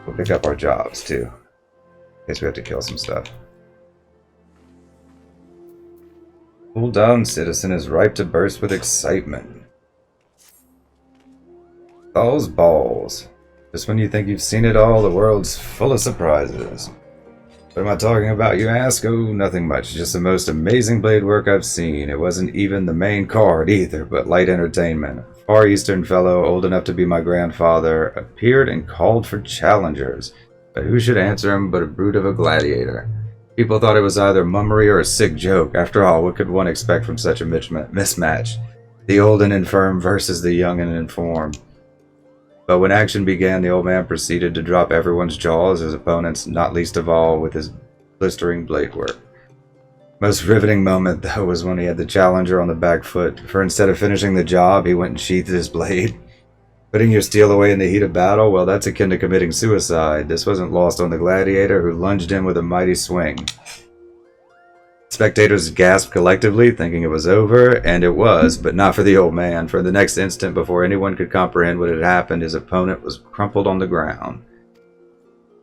We'll pick up our jobs, too. In case we have to kill some stuff. Cool down, citizen is ripe to burst with excitement. Balls, balls. Just when you think you've seen it all, the world's full of surprises. What am I talking about, you ask? Oh, nothing much. Just the most amazing blade work I've seen. It wasn't even the main card either, but light entertainment. A Far Eastern fellow, old enough to be my grandfather, appeared and called for challengers. But who should answer him but a brute of a gladiator? People thought it was either mummery or a sick joke. After all, what could one expect from such a mismatch? The old and infirm versus the young and informed. But when action began, the old man proceeded to drop everyone's jaws, his opponents, not least of all, with his blistering blade work. Most riveting moment, though, was when he had the challenger on the back foot, for instead of finishing the job, he went and sheathed his blade. Putting your steel away in the heat of battle, well, that's akin to committing suicide. This wasn't lost on the gladiator, who lunged in with a mighty swing. Spectators gasped collectively, thinking it was over, and it was, but not for the old man, for the next instant, before anyone could comprehend what had happened, his opponent was crumpled on the ground.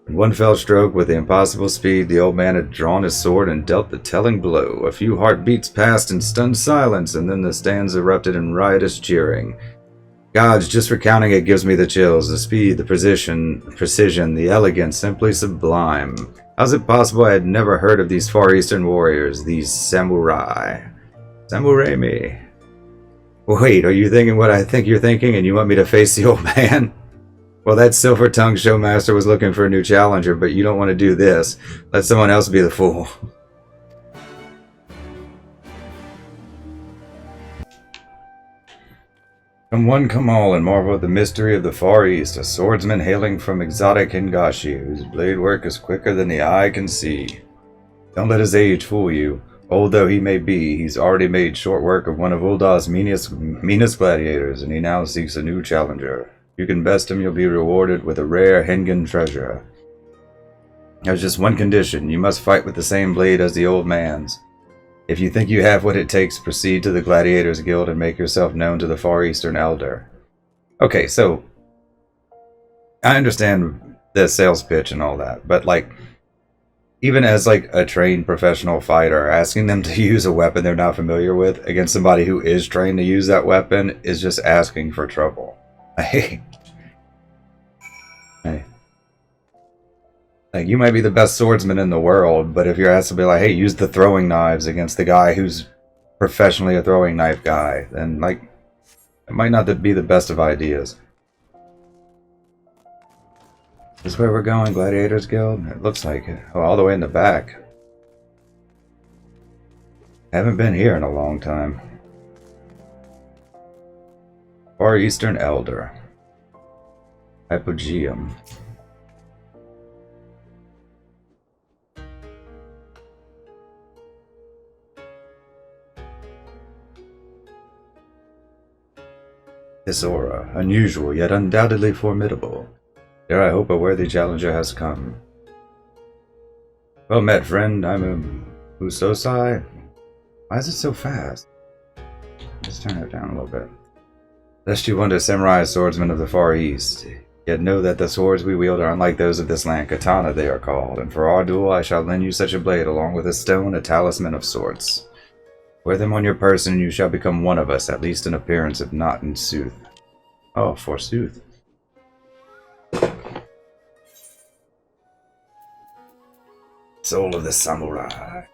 In one fell stroke, with the impossible speed, the old man had drawn his sword and dealt the telling blow. A few heartbeats passed in stunned silence, and then the stands erupted in riotous cheering. Gods, just recounting it gives me the chills. The speed, the precision, the elegance, simply sublime. How's it possible I had never heard of these Far Eastern warriors, these samurai? Samurai me. Wait, are you thinking what I think you're thinking and you want me to face the old man? Well, that silver-tongued showmaster was looking for a new challenger, but you don't want to do this. Let someone else be the fool. Come one, come all, and marvel at the mystery of the Far East, a swordsman hailing from exotic Hingashi, whose blade work is quicker than the eye can see. Don't let his age fool you. Old though he may be, he's already made short work of one of Ul'dah's meanest gladiators, and he now seeks a new challenger. If you can best him, you'll be rewarded with a rare Hengan treasure. There's just one condition. You must fight with the same blade as the old man's. If you think you have what it takes, proceed to the Gladiators Guild and make yourself known to the Far Eastern Elder. Okay, so I understand the sales pitch and all that, but like, even as like a trained professional fighter, asking them to use a weapon they're not familiar with against somebody who is trained to use that weapon is just asking for trouble. Hey. Like, you might be the best swordsman in the world, but if you're asked to be like, hey, use the throwing knives against the guy who's professionally a throwing knife guy, then, like, it might not be the best of ideas. Is this where we're going, Gladiators Guild? It looks like it. Oh, all the way in the back. Haven't been here in a long time. Far Eastern Elder. Hypogeum. This aura, unusual yet undoubtedly formidable. Dare I hope a worthy challenger has come. Well met, friend. I'm a Usosai. Why is it so fast? Let's turn it down a little bit. Lest you wonder, samurai swordsmen of the Far East. Yet know that the swords we wield are unlike those of this land. Katana they are called, and for our duel I shall lend you such a blade, along with a stone, a talisman of sorts. Wear them on your person, and you shall become one of us, at least in appearance, if not in sooth. Oh, forsooth. Soul of the samurai.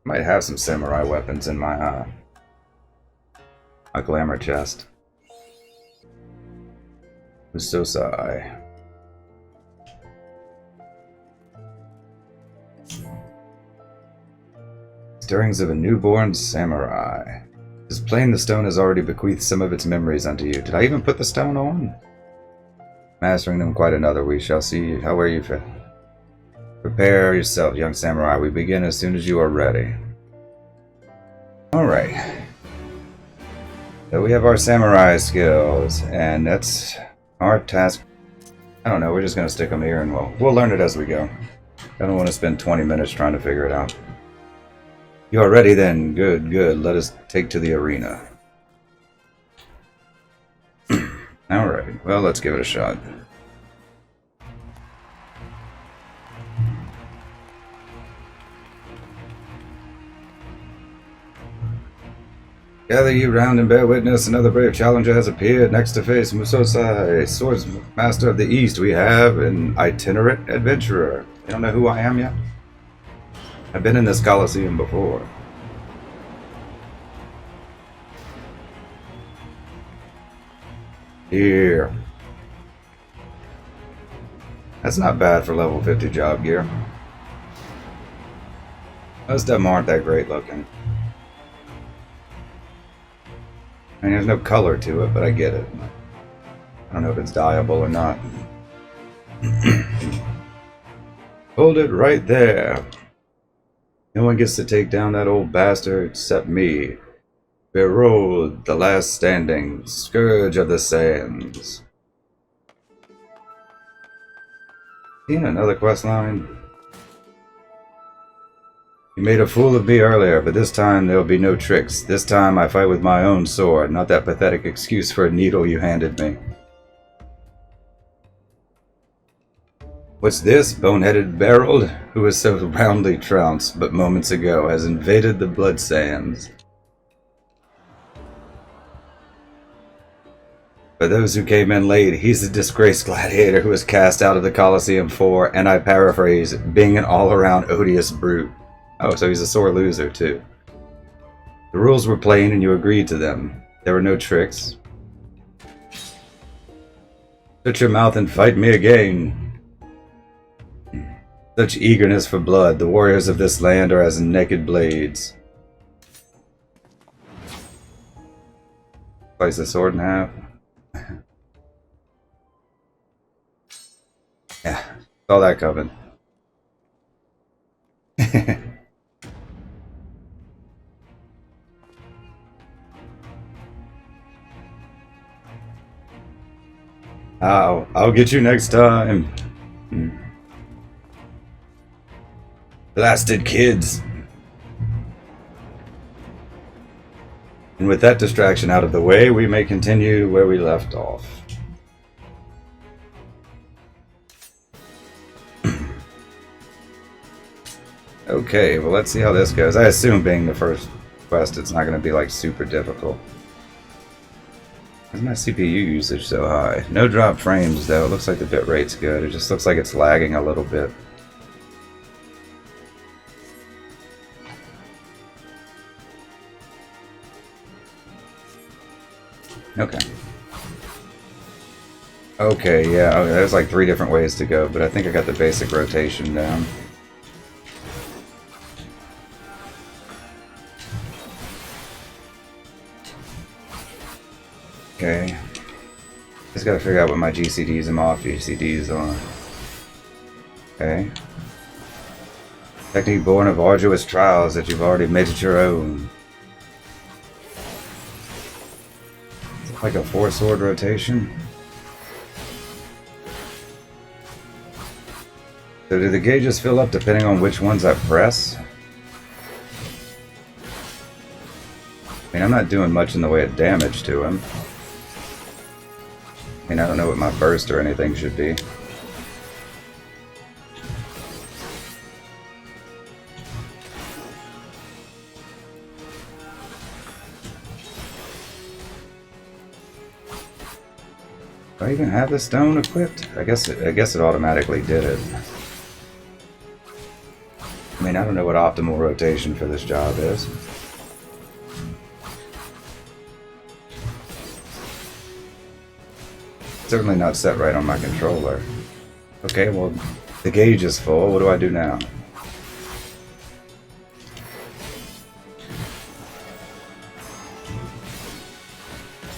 Might have some samurai weapons in my glamour chest. Usosai. Stirrings of a newborn samurai. It is plain the stone has already bequeathed some of its memories unto you. Did I even put the stone on? Mastering them quite another. We shall see how where you fit. Prepare yourself, young samurai. We begin as soon as you are ready. Alright. So we have our samurai skills, and that's our task. I don't know, we're just going to stick them here and we'll learn it as we go. I don't want to spend 20 minutes trying to figure it out. You are ready then. Good, good. Let us take to the arena. Alright, well, let's give it a shot. Gather you round and bear witness. Another brave challenger has appeared. Next to face Musosai, swords master of the East. We have an itinerant adventurer. You don't know who I am yet? I've been in this Coliseum before. Here. That's not bad for level 50 job gear. Most of them aren't that great looking. I mean, there's no color to it, but I get it. I don't know if it's dyeable or not. Hold it right there. No one gets to take down that old bastard except me. Behold, the last standing, scourge of the sands. Yeah, another quest line. You made a fool of me earlier, but this time there'll be no tricks. This time I fight with my own sword, not that pathetic excuse for a needle you handed me. What's this, boneheaded Berold, who was so roundly trounced but moments ago, has invaded the blood sands? For those who came in late, he's a disgraced gladiator who was cast out of the Colosseum for, and I paraphrase, being an all-around odious brute. Oh, so he's a sore loser, too. The rules were plain and you agreed to them. There were no tricks. Shut your mouth and fight me again. Such eagerness for blood. The warriors of this land are as naked blades. Slice the sword in half. Yeah, saw that coming. I'll get you next time. Blasted kids. And with that distraction out of the way, we may continue where we left off. Okay, well, let's see how this goes. I assume being the first quest, it's not going to be like super difficult. Why is my CPU usage so high? No drop frames though. It looks like the bitrate's good. It just looks like it's lagging a little bit. Okay. Okay, yeah, okay, there's like 3 different ways to go, but I think I got the basic rotation down. Okay. Just gotta figure out what my GCDs and off GCDs are. Okay. Technique born of arduous trials that you've already made it your own. Is it like a 4-sword rotation? So do the gauges fill up depending on which ones I press? I mean, I'm not doing much in the way of damage to him. I mean, I don't know what my burst or anything should be. Do I even have the stone equipped? I guess it automatically did it. I mean, I don't know what optimal rotation for this job is. Certainly not set right on my controller. Okay, well, the gauge is full. What do I do now?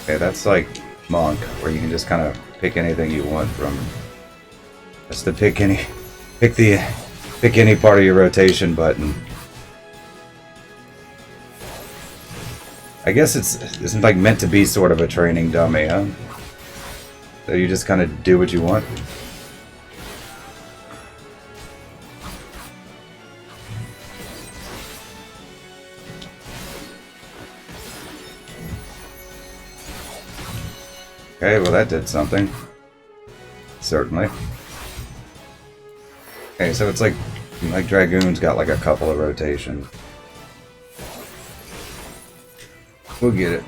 Okay, that's like Monk, where you can just kind of pick anything you want from. Just to pick any part of your rotation button. I guess it's like meant to be sort of a training dummy, huh? So you just kind of do what you want. Okay, well that did something. Certainly. Okay, so it's like Dragoon's got like a couple of rotations. We'll get it.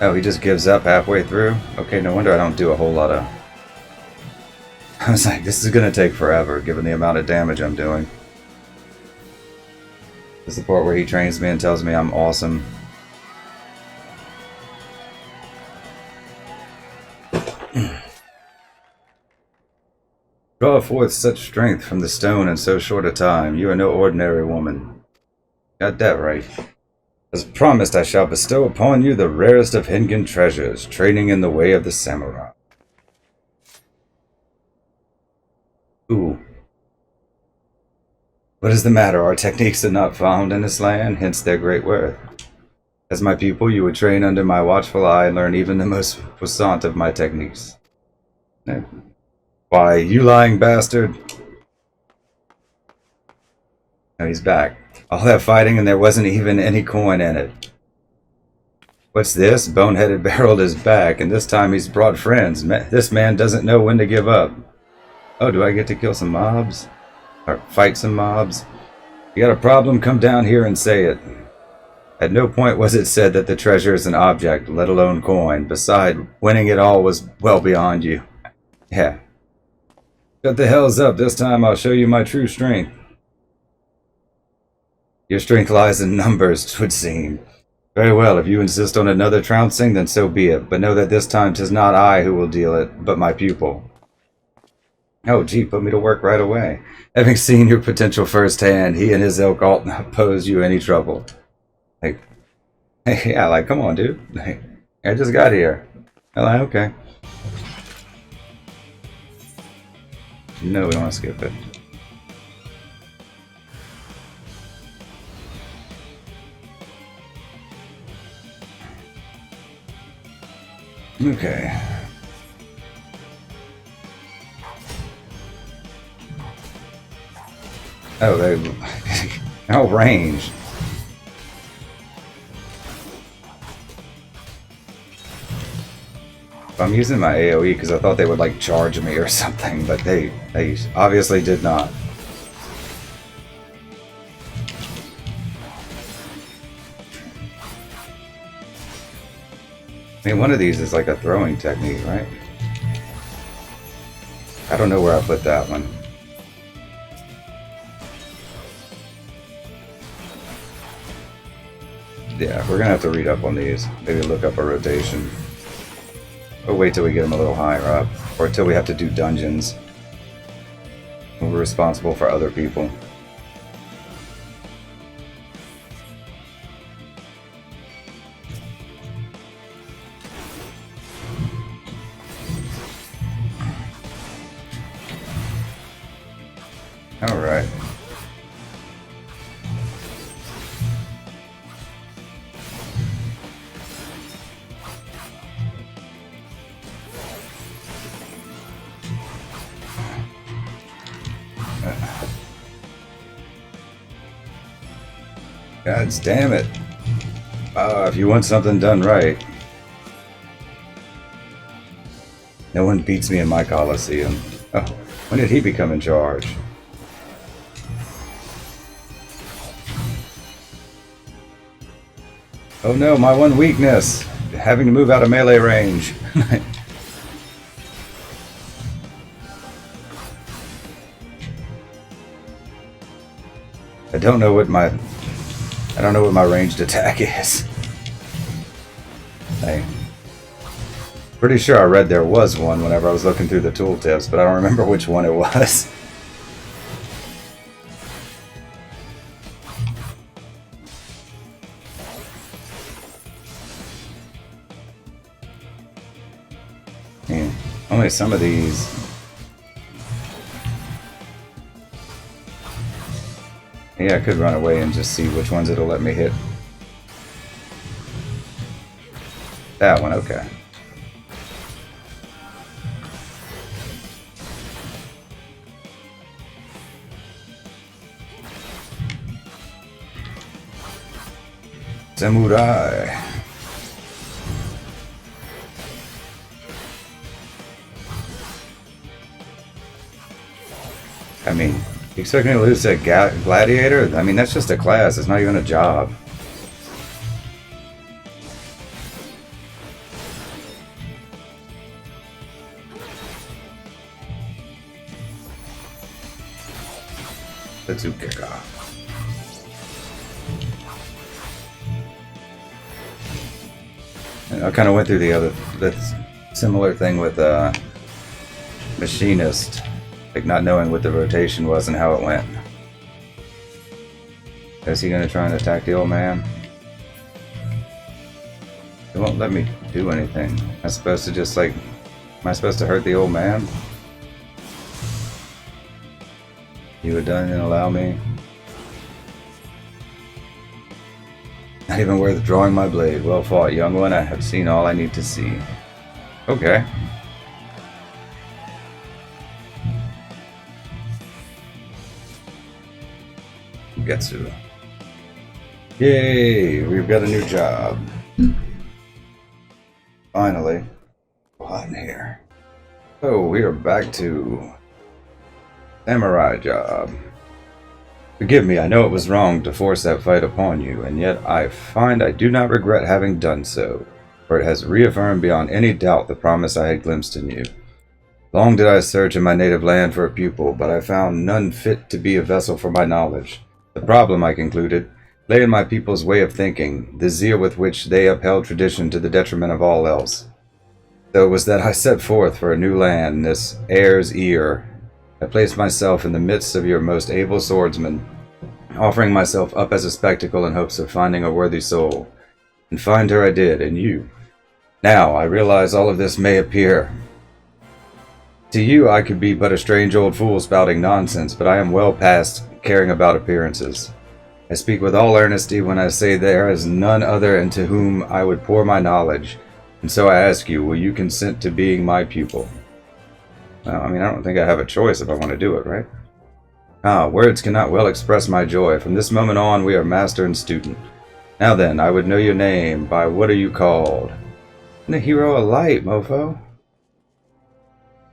Oh, he just gives up halfway through? Okay, no wonder I don't do a whole lot of... I was like, this is gonna take forever, given the amount of damage I'm doing. This is the part where he trains me and tells me I'm awesome. Draw forth such strength from the stone in so short a time. You are no ordinary woman. Got that right. As promised, I shall bestow upon you the rarest of Hengen treasures, training in the way of the samurai. Ooh. What is the matter? Our techniques are not found in this land, hence their great worth. As my pupil, you would train under my watchful eye and learn even the most puissant of my techniques. Why, you lying bastard. No, he's back. All that fighting and there wasn't even any coin in it. What's this? Boneheaded Barrel is back, and this time he's brought friends. This man doesn't know when to give up. Oh, do I get to kill some mobs? Or fight some mobs? You got a problem? Come down here and say it. At no point was it said that the treasure is an object, let alone coin. Besides, winning it all was well beyond you. Yeah. Shut the hells up. This time I'll show you my true strength. Your strength lies in numbers, 'twould seem. Very well, if you insist on another trouncing, then so be it. But know that this time 'tis not I who will deal it, but my pupil. Oh, gee, put me to work right away. Having seen your potential firsthand, he and his ilk ought not pose you any trouble. Like, hey, yeah, like, come on, dude. Like, I just got here. I'm like, okay. No, we don't want to skip it. Okay. Oh, they... oh, range. I'm using my AoE because I thought they would, like, charge me or something, but they obviously did not. I mean, one of these is like a throwing technique, right? I don't know where I put that one. Yeah, we're gonna have to read up on these. Maybe look up a rotation. Or wait till we get them a little higher up. Or till we have to do dungeons. When we're responsible for other people. Alright. God damn it. If you want something done right. No one beats me in my Coliseum. Oh, when did he become in charge? Oh no, my one weakness! Having to move out of melee range. I don't know what my ranged attack is. Hey. Pretty sure I read there was one whenever I was looking through the tooltips, but I don't remember which one it was. Man, only some of these. Yeah, I could run away and just see which ones it'll let me hit. That one, okay. Samurai. I mean, you expect me to lose to a gladiator? I mean, that's just a class. It's not even a job. Tsukeka. I kind of went through the similar thing with Machinist, like not knowing what the rotation was and how it went. Is he gonna try and attack the old man? It won't let me do anything. Am I supposed to just like, am I supposed to hurt the old man? You were done and allow me. Not even worth drawing my blade. Well fought, young one. I have seen all I need to see. Okay. Getsu. Yay! We've got a new job. Finally. Hot in here. So we are back to samurai job. Forgive me, I know it was wrong to force that fight upon you, and yet I find I do not regret having done so, for it has reaffirmed beyond any doubt the promise I had glimpsed in you. Long did I search in my native land for a pupil, but I found none fit to be a vessel for my knowledge. The problem, I concluded, lay in my people's way of thinking, the zeal with which they upheld tradition to the detriment of all else. So it was that I set forth for a new land, this heir's ear. I placed myself in the midst of your most able swordsmen, offering myself up as a spectacle in hopes of finding a worthy soul. And find her I did, in you. Now, I realize all of this may appear. To you, I could be but a strange old fool spouting nonsense, but I am well past caring about appearances. I speak with all earnesty when I say there is none other into whom I would pour my knowledge, and so I ask you, will you consent to being my pupil? Well, I mean, I don't think I have a choice if I want to do it, right? Ah, words cannot well express my joy. From this moment on, we are master and student. Now then, I would know your name. By what are you called? The hero of light, mofo.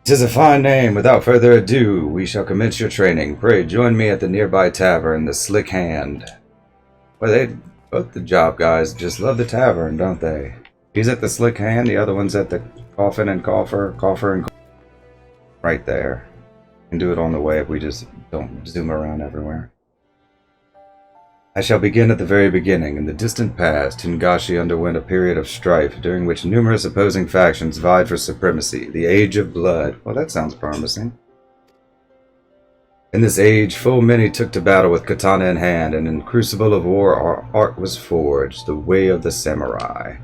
'Tis a fine name. Without further ado, we shall commence your training. Pray join me at the nearby tavern, the Slick Hand. Well, both the job guys just love the tavern, don't they? He's at the Slick Hand, the other one's at the Coffin and Coffer and right there. Can do it on the way if we just don't zoom around everywhere. I shall begin at the very beginning. In the distant past, Hingashi underwent a period of strife, during which numerous opposing factions vied for supremacy. The Age of Blood. Well, that sounds promising. In this age, full many took to battle with katana in hand, and in crucible of war our art was forged, the way of the samurai.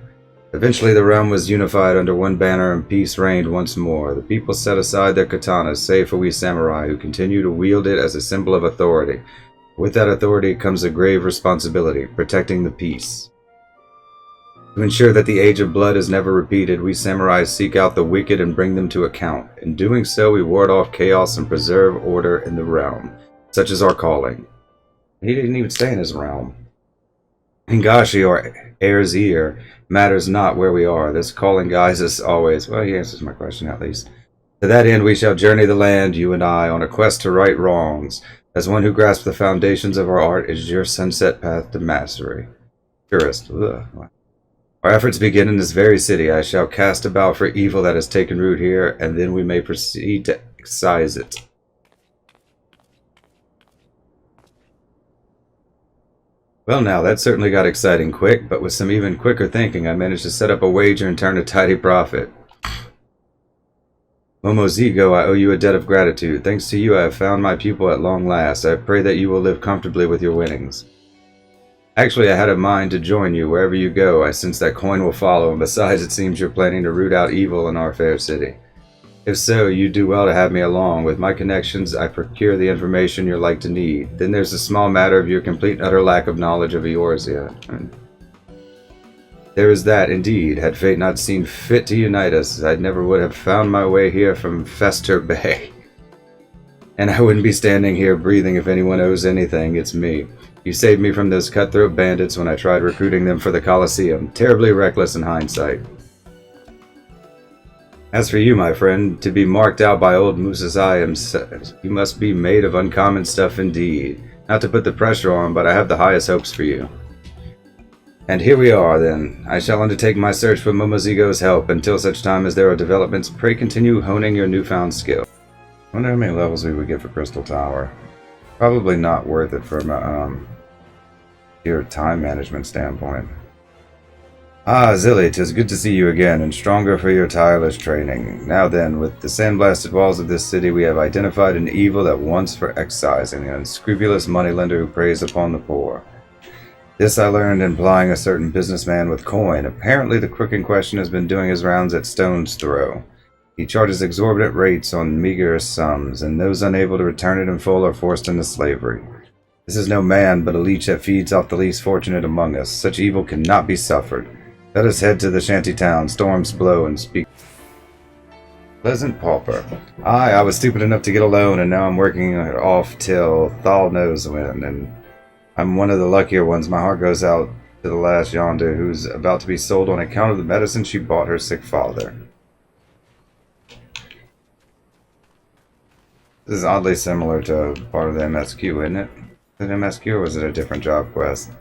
Eventually the realm was unified under one banner and peace reigned once more. The people set aside their katanas, save for we samurai, who continue to wield it as a symbol of authority. With that authority comes a grave responsibility, protecting the peace. To ensure that the Age of Blood is never repeated, we samurai seek out the wicked and bring them to account. In doing so, we ward off chaos and preserve order in the realm. Such is our calling. He didn't even stay in his realm. Hingashi, or Heir's Ear, matters not where we are. This calling guides us always. Well, he answers my question at least. To that end, we shall journey the land, you and I, on a quest to right wrongs. As one who grasps the foundations of our art is your sunset path to mastery. Purist. Ugh. Our efforts begin in this very city. I shall cast about for evil that has taken root here, and then we may proceed to excise it. Well now, that certainly got exciting quick, but with some even quicker thinking, I managed to set up a wager and turn a tidy profit. Momozigo, I owe you a debt of gratitude. Thanks to you, I have found my pupil at long last. I pray that you will live comfortably with your winnings. Actually, I had a mind to join you wherever you go. I sense that coin will follow, and besides, it seems you're planning to root out evil in our fair city. If so, you do well to have me along. With my connections, I procure the information you're like to need. Then there's the small matter of your complete and utter lack of knowledge of Eorzea. There is that, indeed. Had fate not seen fit to unite us, I never would have found my way here from Fester Bay. And I wouldn't be standing here breathing if anyone owes anything. It's me. You saved me from those cutthroat bandits when I tried recruiting them for the Colosseum. Terribly reckless in hindsight. As for you, my friend, to be marked out by old Musasai himself, you must be made of uncommon stuff indeed. Not to put the pressure on, but I have the highest hopes for you. And here we are, then. I shall undertake my search for Momozigo's help. Until such time as there are developments, pray continue honing your newfound skill. I wonder how many levels we would get for Crystal Tower. Probably not worth it from your time management standpoint. Ah, Zilly, 'tis good to see you again, and stronger for your tireless training. Now then, with the sandblasted walls of this city, we have identified an evil that wants for excising, an unscrupulous moneylender who preys upon the poor. This I learned in plying a certain businessman with coin. Apparently the crook in question has been doing his rounds at Stone's Throw. He charges exorbitant rates on meager sums, and those unable to return it in full are forced into slavery. This is no man, but a leech that feeds off the least fortunate among us. Such evil cannot be suffered. Let us head to the shanty town, storms blow, and speak. Pleasant pauper. Aye, I was stupid enough to get a loan, and now I'm working it off till Thal knows when, and I'm one of the luckier ones. My heart goes out to the lass yonder, who's about to be sold on account of the medicine she bought her sick father. This is oddly similar to part of the MSQ, isn't it? Is it MSQ, or was it a different job quest?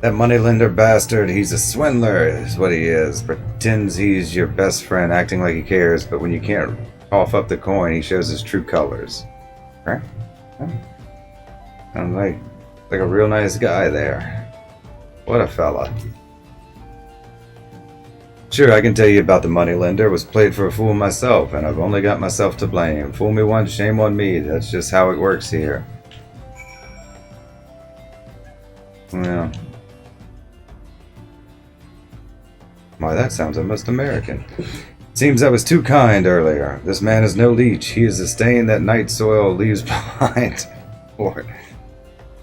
That moneylender bastard, he's a swindler, is what he is. Pretends he's your best friend, acting like he cares, but when you can't cough up the coin, he shows his true colors. Right? Sounds like a real nice guy there. What a fella. Sure, I can tell you about the moneylender. Was played for a fool myself, and I've only got myself to blame. Fool me once, shame on me. That's just how it works here. Yeah. Why, that sounds almost American. Seems I was too kind earlier. This man is no leech. He is a stain that night soil leaves behind. Or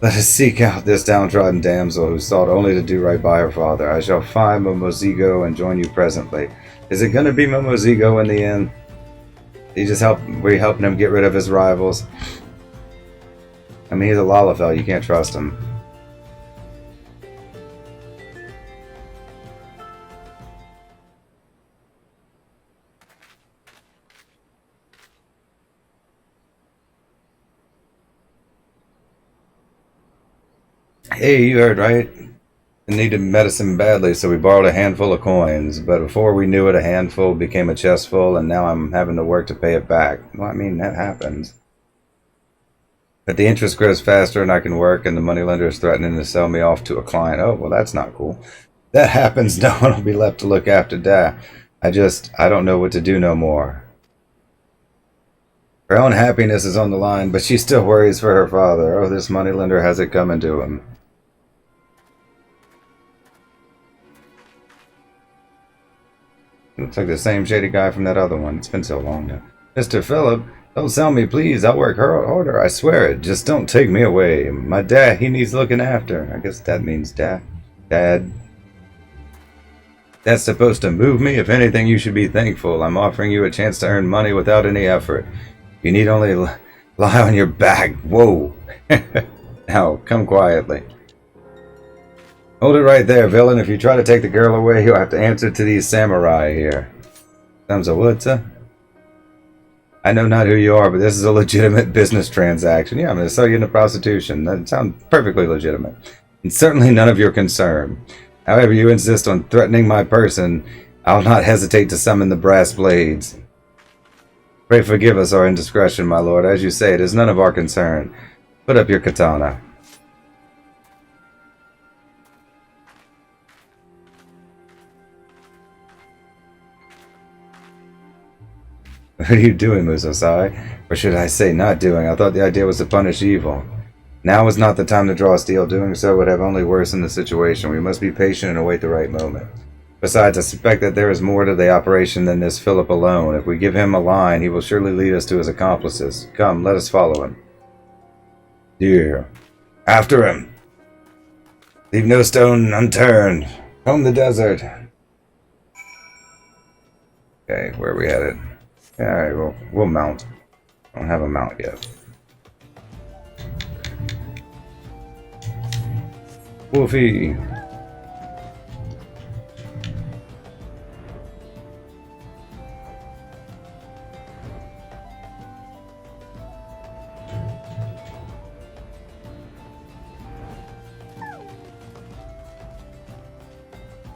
let us seek out this downtrodden damsel who sought only to do right by her father. I shall find Momozigo and join you presently. Is it going to be Momozigo in the end? We helping him get rid of his rivals? I mean, he's a Lalafell. You can't trust him. Hey, you heard right. I needed medicine badly, so we borrowed a handful of coins. But before we knew it, a handful became a chestful, and now I'm having to work to pay it back. Well, I mean, that happens. But the interest grows faster and I can work, and the moneylender is threatening to sell me off to a client. Oh, well, that's not cool. That happens, no one will be left to look after Dad. I don't know what to do no more. Her own happiness is on the line, but she still worries for her father. Oh, this moneylender has it coming to him. Looks like the same shady guy from that other one. It's been so long now. Mr. Phillip, don't sell me, please. I'll work harder, I swear it. Just don't take me away. My dad, he needs looking after. I guess that means dad. Dad. That's supposed to move me. If anything, you should be thankful. I'm offering you a chance to earn money without any effort. You need only lie on your back. Whoa. Now, come quietly. Hold it right there, villain. If you try to take the girl away, you'll have to answer to these samurai here. Thumbs up, what, sir? I know not who you are, but this is a legitimate business transaction. Yeah, I'm going to sell you into prostitution. That sounds perfectly legitimate. And certainly none of your concern. However you insist on threatening my person, I'll not hesitate to summon the brass blades. Pray forgive us our indiscretion, my lord. As you say, it is none of our concern. Put up your katana. What are you doing, Musasai? Or should I say not doing? I thought the idea was to punish evil. Now is not the time to draw steel. Doing so would have only worsened the situation. We must be patient and await the right moment. Besides, I suspect that there is more to the operation than this Philip alone. If we give him a line, he will surely lead us to his accomplices. Come, let us follow him. Dear. After him. Leave no stone unturned. Comb the desert. Okay, where are we headed? Alright, we'll mount. I don't have a mount yet. Wolfie!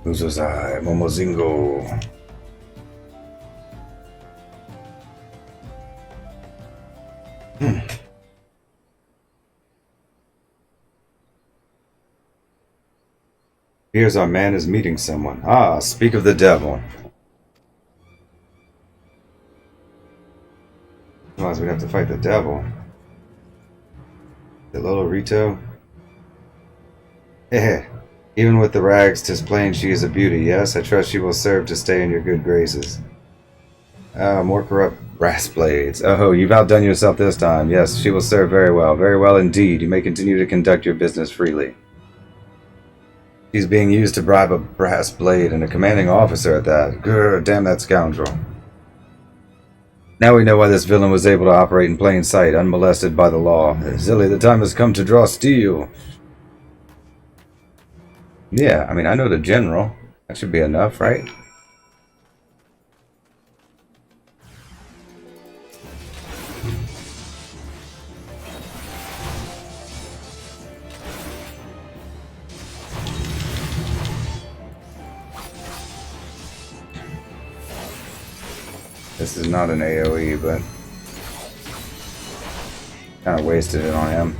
Uzozai, Momozingo. Here's our man is meeting someone. Ah, speak of the devil. Otherwise, we'd have to fight the devil. The little Rito. Eh. Even with the rags, 'tis plain she is a beauty. Yes, I trust she will serve to stay in your good graces. Ah, more corrupt brass blades. Oh, you've outdone yourself this time. Yes, she will serve very well indeed. You may continue to conduct your business freely. She's being used to bribe a brass blade and a commanding officer at that. Grr, damn that scoundrel. Now we know why this villain was able to operate in plain sight, unmolested by the law. Zilly, the time has come to draw steel. Yeah, I mean, I know the general. That should be enough, right? This is not an AoE, but kind of wasted it on him.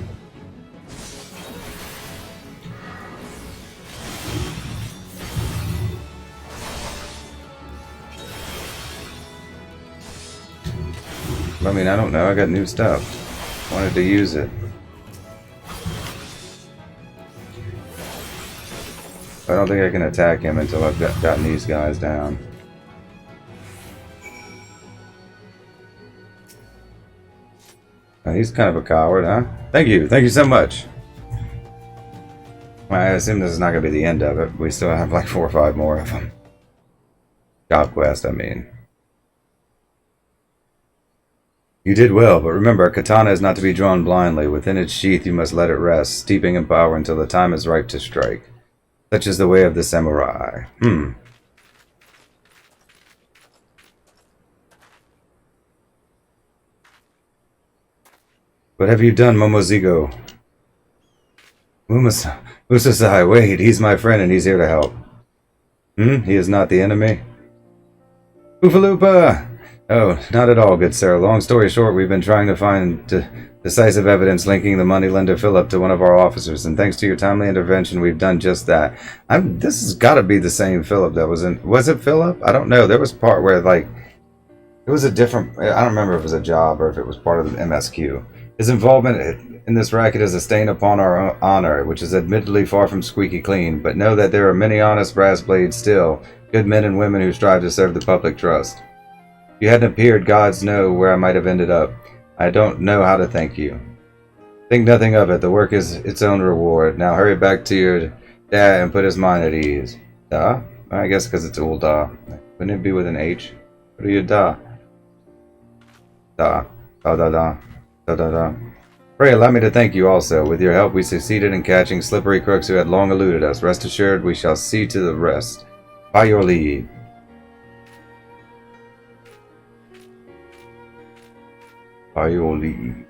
I mean, I don't know. I got new stuff. Wanted to use it. I don't think I can attack him until I've gotten these guys down. He's kind of a coward, huh? Thank you so much. I assume this is not going to be the end of it. We still have like 4 or 5 more of them. Job quest, I mean. You did well, but remember, a katana is not to be drawn blindly. Within its sheath you must let it rest, steeping in power until the time is ripe to strike. Such is the way of the samurai. What have you done, Momozigo? Musasai, wait, he's my friend and he's here to help. He is not the enemy? Oofaloopa! Oh, not at all, good sir. Long story short, we've been trying to find decisive evidence linking the moneylender Philip to one of our officers, and thanks to your timely intervention, we've done just that. This has got to be the same Philip that was in... Was it Philip? I don't know. There was a part where, like... It was a different... I don't remember if it was a job or if it was part of the MSQ. His involvement in this racket is a stain upon our honor, which is admittedly far from squeaky clean, but know that there are many honest brass blades still, good men and women who strive to serve the public trust. If you hadn't appeared, gods know where I might have ended up. I don't know how to thank you. Think nothing of it. The work is its own reward. Now hurry back to your dad and put his mind at ease. Da? I guess because it's Ulda. Wouldn't it be with an H? What are you da? Da. Da da da. Da da da. Pray allow me to thank you also. With your help we succeeded in catching slippery crooks who had long eluded us. Rest assured we shall see to the rest. By your leave. By your leave.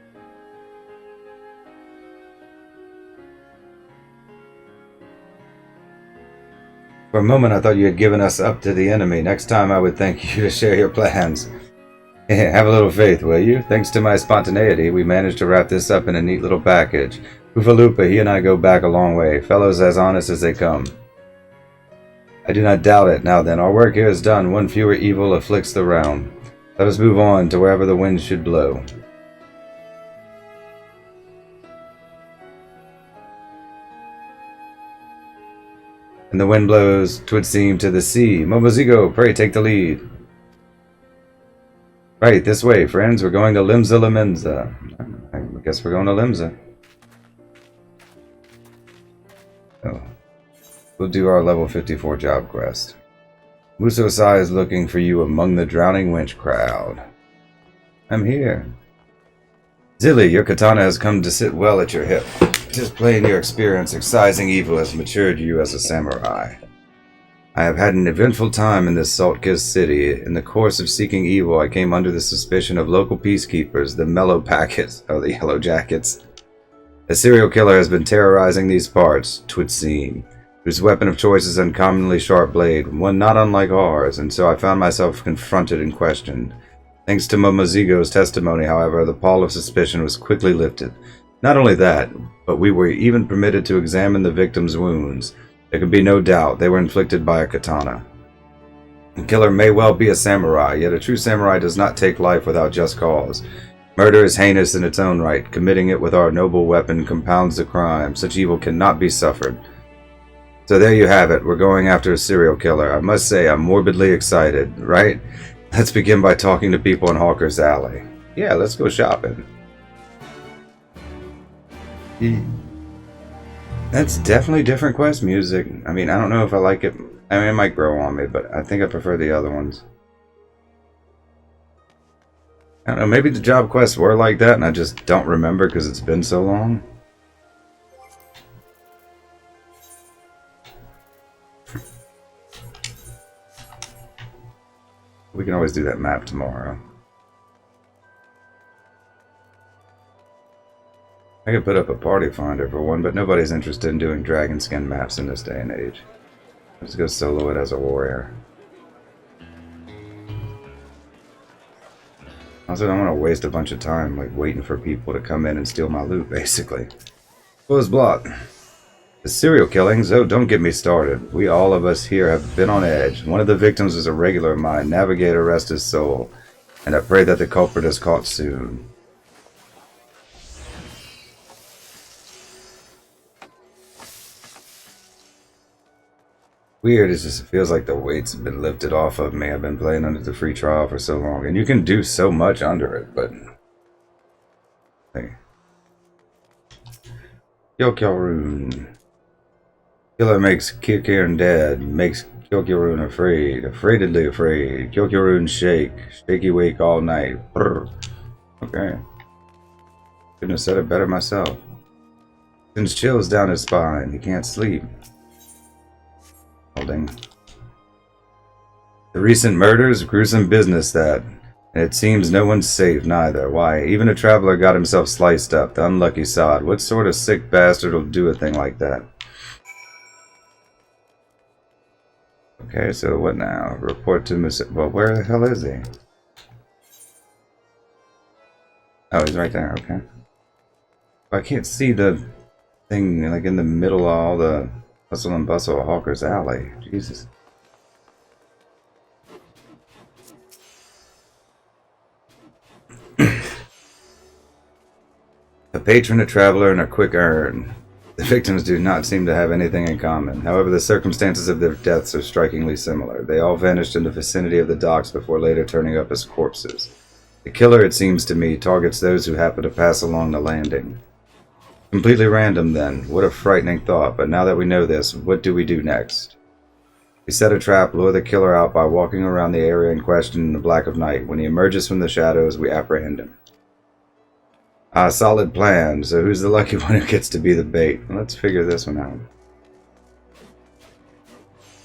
For a moment I thought you had given us up to the enemy. Next time I would thank you to share your plans. Have a little faith, will you? Thanks to my spontaneity, we managed to wrap this up in a neat little package. Oofaloopa, he and I go back a long way. Fellows as honest as they come. I do not doubt it. Now then, our work here is done. One fewer evil afflicts the realm. Let us move on to wherever the wind should blow. And the wind blows, 'twould seem, to the sea. Momozigo, pray take the lead. Right, this way, friends. We're going to Limsa Lemenza. I guess we're going to Limsa. Oh. We'll do our level 54 job quest. Musosai is looking for you among the drowning winch crowd. I'm here. Zilly, your katana has come to sit well at your hip. Just plain your experience excising evil has matured you as a samurai. I have had an eventful time in this salt-kissed city. In the course of seeking evil, I came under the suspicion of local peacekeepers, the Mellow Packets, or the Yellow Jackets. A serial killer has been terrorizing these parts, 'twould seem, whose weapon of choice is an uncommonly sharp blade, one not unlike ours, and so I found myself confronted and questioned. Thanks to Momozigo's testimony, however, the pall of suspicion was quickly lifted. Not only that, but we were even permitted to examine the victim's wounds. There could be no doubt they were inflicted by a katana. The killer may well be a samurai, yet a true samurai does not take life without just cause. Murder is heinous in its own right. Committing it with our noble weapon compounds the crime. Such evil cannot be suffered. So there you have it. We're going after a serial killer. I must say I'm morbidly excited, right? Let's begin by talking to people in Hawker's Alley. Yeah, let's go shopping. That's definitely different quest music. I mean, I don't know if I like it. I mean, it might grow on me, but I think I prefer the other ones. I don't know, maybe the job quests were like that and I just don't remember because it's been so long. We can always do that map tomorrow. I could put up a party finder for one, but nobody's interested in doing dragon skin maps in this day and age. Let's go solo it as a warrior. Also, I don't want to waste a bunch of time like waiting for people to come in and steal my loot, basically. Close block. The serial killings? Oh, don't get me started. We all of us here have been on edge. One of the victims is a regular of mine. Navigator, rest his soul. And I pray that the culprit is caught soon. Weird, it just feels like the weight's been lifted off of me. I've been playing under the free trial for so long, and you can do so much under it, but... Hey. Kyokyo-rune. Killer makes Kirkirn dead, makes Kyokyo-rune afraid, afraidedly afraid. Kyokyo-rune shake, shaky wake all night. Brr. Okay. Couldn't have said it better myself. Sends chills down his spine, he can't sleep. The recent murders, gruesome business that, and it seems no one's safe neither. Why, even a traveler got himself sliced up, the unlucky sod. What sort of sick bastard will do a thing like that? Okay, so what now? Report to well, where the hell is he? Oh, he's right there, okay. I can't see the thing, like in the middle of all the hustle and bustle of Hawker's Alley. Jesus. A patron, a traveler, and a quick earn. The victims do not seem to have anything in common. However, the circumstances of their deaths are strikingly similar. They all vanished in the vicinity of the docks before later turning up as corpses. The killer, it seems to me, targets those who happen to pass along the landing. Completely random, then. What a frightening thought, but now that we know this, what do we do next? We set a trap, lure the killer out by walking around the area in question in the black of night. When he emerges from the shadows, we apprehend him. Ah, solid plan. So who's the lucky one who gets to be the bait? Let's figure this one out.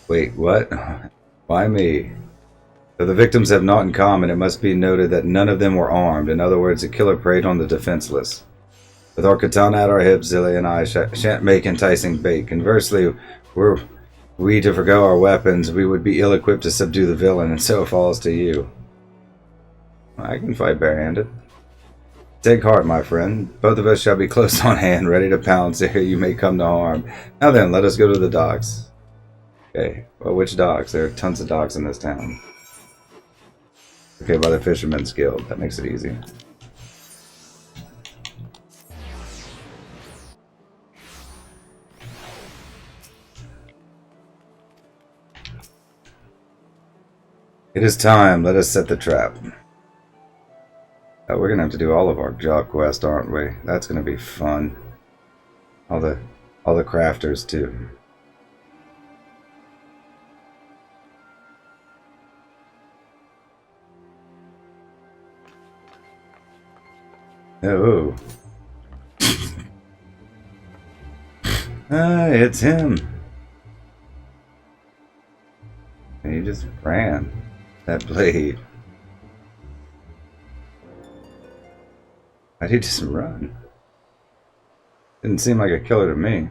Wait, what? Why me? Though the victims have naught in common, it must be noted that none of them were armed. In other words, the killer preyed on the defenseless. With our katana at our hips, Zilly and I shan't make enticing bait. Conversely, were we to forgo our weapons, we would be ill-equipped to subdue the villain, and so it falls to you. I can fight barehanded. Take heart, my friend. Both of us shall be close on hand, ready to pounce ere you may come to harm. Now then, let us go to the docks. Okay, well, which docks? There are tons of docks in this town. Okay, by the Fisherman's Guild. That makes it easy. It is time. Let us set the trap. Oh, we're gonna have to do all of our job quests, aren't we? That's gonna be fun. All the crafters too. Oh. It's him. And he just ran. That blade. Why'd he just run? Didn't seem like a killer to me.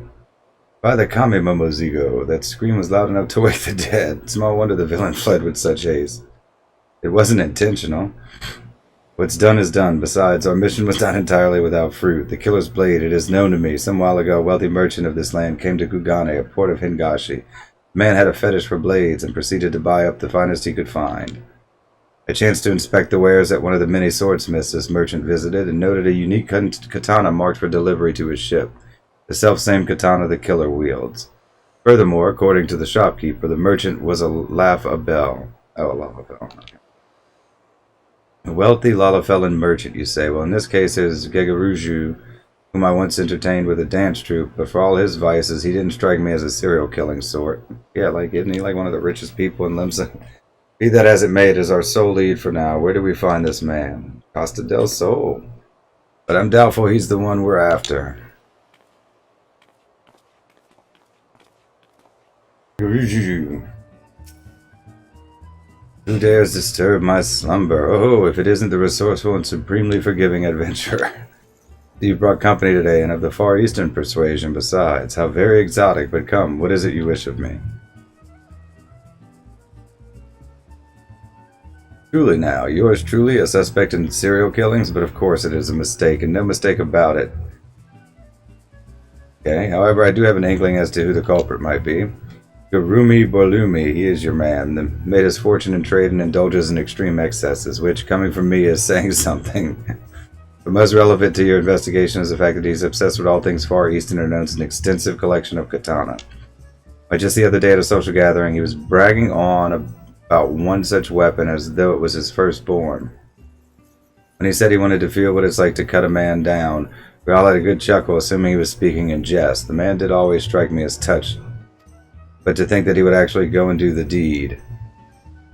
By the Kame Momozigo, that scream was loud enough to wake the dead. Small wonder the villain fled with such haste. It wasn't intentional. What's done is done. Besides, our mission was not entirely without fruit. The killer's blade, it is known to me. Some while ago, a wealthy merchant of this land came to Kugane, a port of Hingashi. The man had a fetish for blades and proceeded to buy up the finest he could find. I chanced to inspect the wares at one of the many swordsmiths this merchant visited and noted a unique katana marked for delivery to his ship. The self-same katana the killer wields. Furthermore, according to the shopkeeper, the merchant was a Lalafell. Oh, a Lalafell. Okay. A wealthy Lalafellan merchant, you say. Well, in this case, it is Gegaruju, whom I once entertained with a dance troupe, but for all his vices, he didn't strike me as a serial-killing sort. Yeah, like, isn't he like one of the richest people in Limsa? Be that as it may, it is our sole lead for now. Where do we find this man? Costa del Sol. But I'm doubtful he's the one we're after. Who dares disturb my slumber? Oh, if it isn't the resourceful and supremely forgiving adventurer. You've brought company today, and of the Far Eastern persuasion besides. How very exotic, but come, what is it you wish of me? Truly now, yours truly, a suspect in serial killings, but of course it is a mistake, and no mistake about it. Okay, however, I do have an inkling as to who the culprit might be. Gurumi Borlumi, he is your man, made his fortune in trade and indulges in extreme excesses, which, coming from me, is saying something. But most relevant to your investigation is the fact that he's obsessed with all things Far Eastern and owns an extensive collection of katana. Like just the other day at a social gathering, he was bragging on about one such weapon as though it was his firstborn. When he said he wanted to feel what it's like to cut a man down, we all had a good chuckle, assuming he was speaking in jest. The man did always strike me as touched. But to think that he would actually go and do the deed.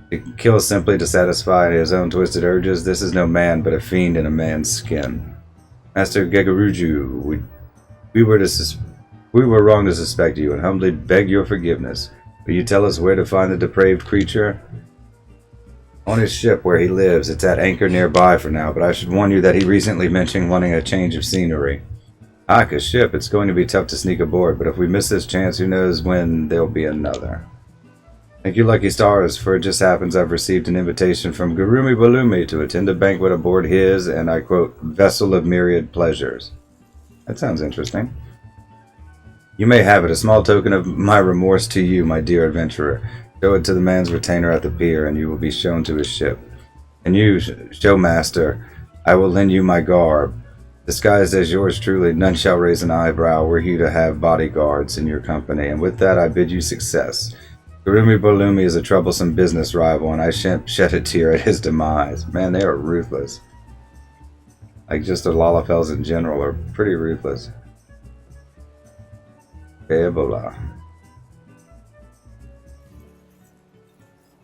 To kill simply to satisfy his own twisted urges, this is no man but a fiend in a man's skin. Master Gegaruju, we were wrong to suspect you and humbly beg your forgiveness. Will you tell us where to find the depraved creature? On his ship where he lives. It's at anchor nearby for now, but I should warn you that he recently mentioned wanting a change of scenery. Aka's ship, it's going to be tough to sneak aboard, but if we miss this chance, who knows when there'll be another. Thank you, lucky stars, for it just happens I've received an invitation from Gurumi Balumi to attend a banquet aboard his, and I quote, vessel of myriad pleasures. That sounds interesting. You may have it, a small token of my remorse to you, my dear adventurer. Show it to the man's retainer at the pier, and you will be shown to his ship. And you, showmaster, I will lend you my garb. Disguised as yours truly, none shall raise an eyebrow were you to have bodyguards in your company, and with that I bid you success. Gurumi Bolumi is a troublesome business rival, and I shan't shed a tear at his demise. Man, they are ruthless. Like, just the Lalafells in general are pretty ruthless. Ebola.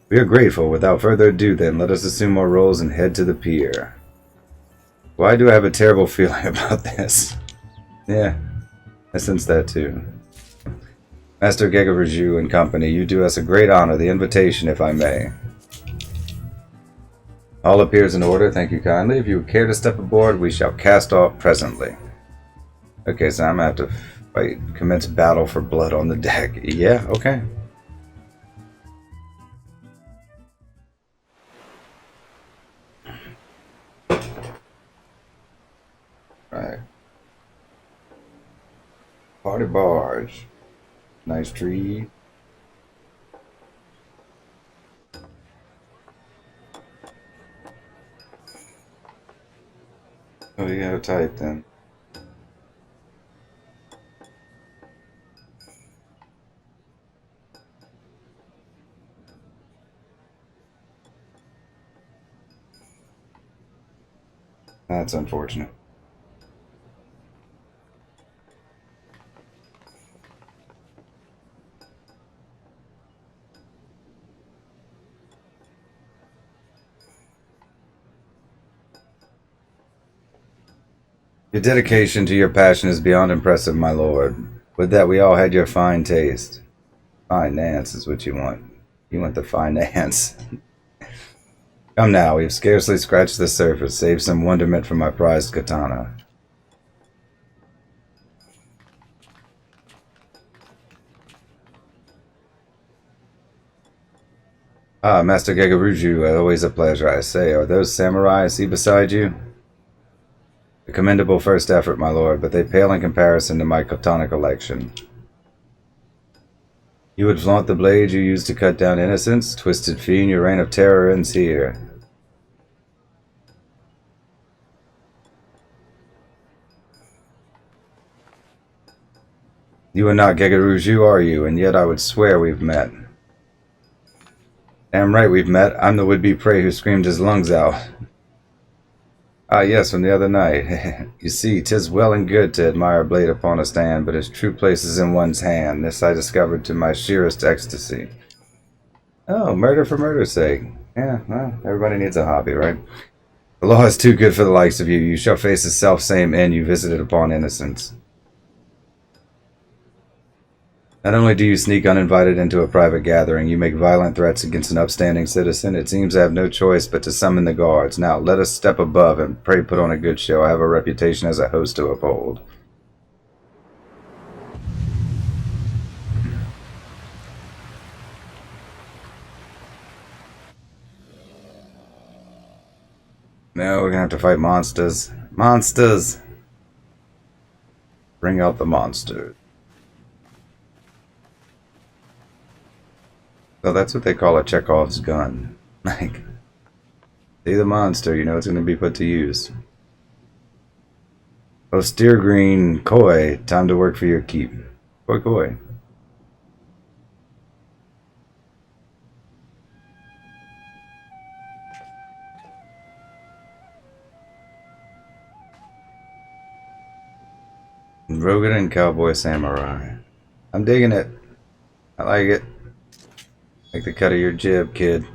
We are grateful. Without further ado, then, let us assume our roles and head to the pier. Why do I have a terrible feeling about this? Yeah, I sense that too. Master Gegaruju and company, you do us a great honor. The invitation, if I may. All appears in order, thank you kindly. If you would care to step aboard, we shall cast off presently. Okay, so I'm gonna have to fight, commence battle for blood on the deck. Yeah, okay. Right. Party barge. Nice tree. Oh, you gotta type then. That's unfortunate. Your dedication to your passion is beyond impressive, my lord. Would that we all had your fine taste. Finance is what you want. You want the finance. Come now, we've scarcely scratched the surface. Save some wonderment for my prized katana. Ah, Master Gegaruju, always a pleasure, I say. Are those samurai I see beside you? A commendable first effort, my lord, but they pale in comparison to my katana collection. You would flaunt the blade you used to cut down innocents? Twisted fiend, your reign of terror ends here. You are not Gegaruju, are you? And yet I would swear we've met. Damn right we've met. I'm the would-be prey who screamed his lungs out. Ah, yes, from the other night. You see, 'tis well and good to admire a blade upon a stand, but its true place is in one's hand. This I discovered to my sheerest ecstasy. Oh, murder for murder's sake. Yeah, well, everybody needs a hobby, right? The law is too good for the likes of you. You shall face the self-same end you visited upon innocence. Not only do you sneak uninvited into a private gathering, you make violent threats against an upstanding citizen. It seems I have no choice but to summon the guards. Now, let us step above and pray put on a good show. I have a reputation as a host to uphold. No, we're gonna have to fight monsters. Monsters! Bring out the monsters. So that's what they call a Chekhov's gun. Like, see the monster, you know it's going to be put to use. Oh, steer green, koi, time to work for your keep. Koi koi. Rogan and Cowboy Samurai. I'm digging it. I like it. Like the cut of your jib, kid.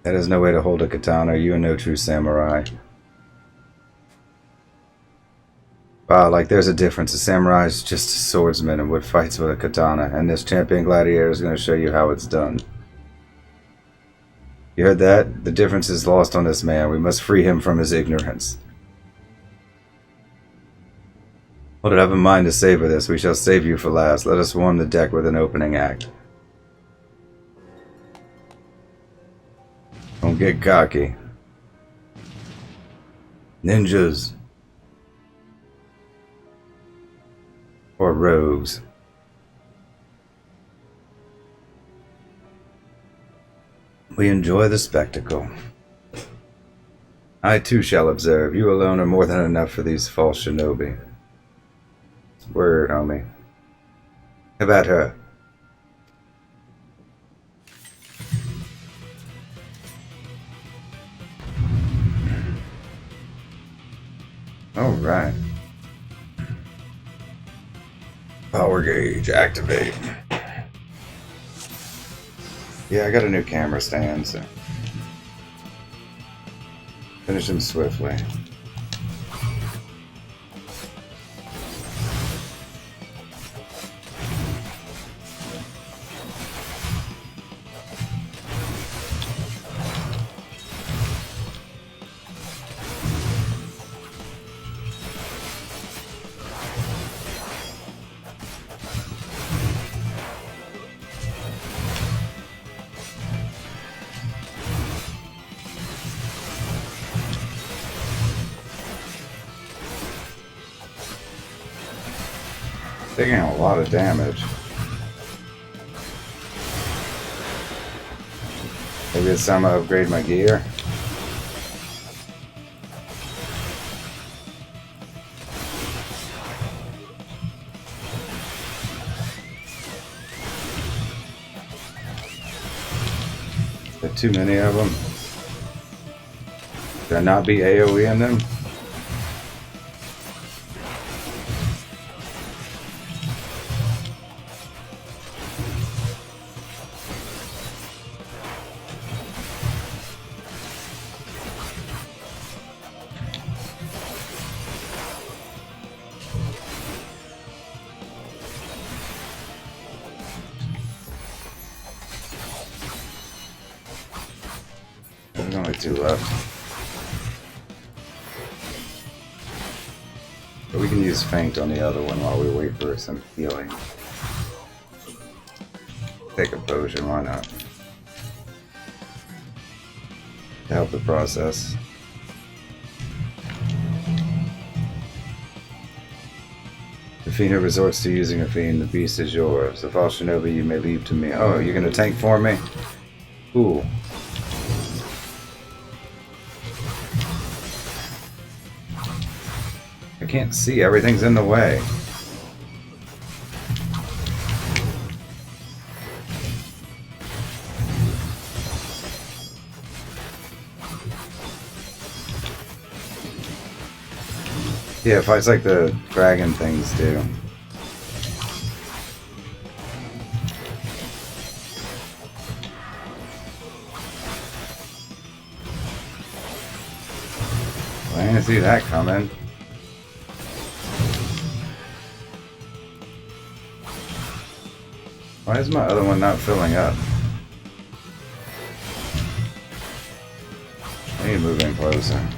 That is no way to hold a katana. You are no true samurai. Wow, like there's a difference. A samurai is just a swordsman and what fights with a katana. And this champion gladiator is going to show you how it's done. You heard that? The difference is lost on this man. We must free him from his ignorance. Hold it, have in mind to savor this. We shall save you for last. Let us warm the deck with an opening act. Don't get cocky. Ninjas. Or rogues. We enjoy the spectacle. I too shall observe. You alone are more than enough for these false shinobi. Word, homie. How about her? Alright. Power gauge, activate. Yeah, I got a new camera stand, so... Finish him swiftly. Taking a lot of damage. Maybe it's time I upgrade my gear. There are too many of them. Should I not be AoE in them? There's only 2 left. But we can use Faint on the other one while we wait for some healing. Take a potion, why not? To help the process. The Fiend resorts to using a Fiend. The beast is yours. The false shinobi you may leave to me. Oh, you're gonna tank for me? Cool. I can't see. Everything's in the way. Yeah, fights like the dragon things do. Well, I didn't see that coming. Why is my other one not filling up? I need to move in closer.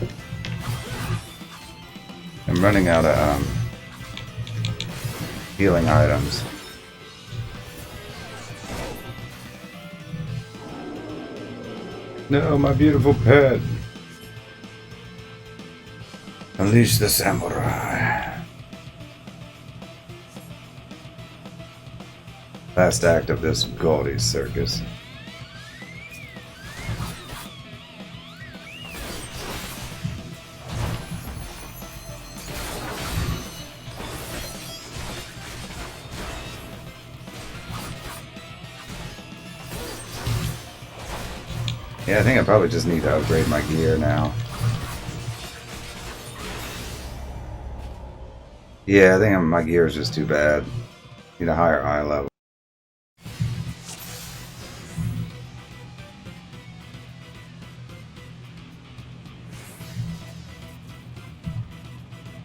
I'm running out of healing items. No, my beautiful pet. Unleash the samurai. Last act of this gaudy circus. Yeah, I think I probably just need to upgrade my gear now. Yeah, I think my gear is just too bad. Need a higher eye level.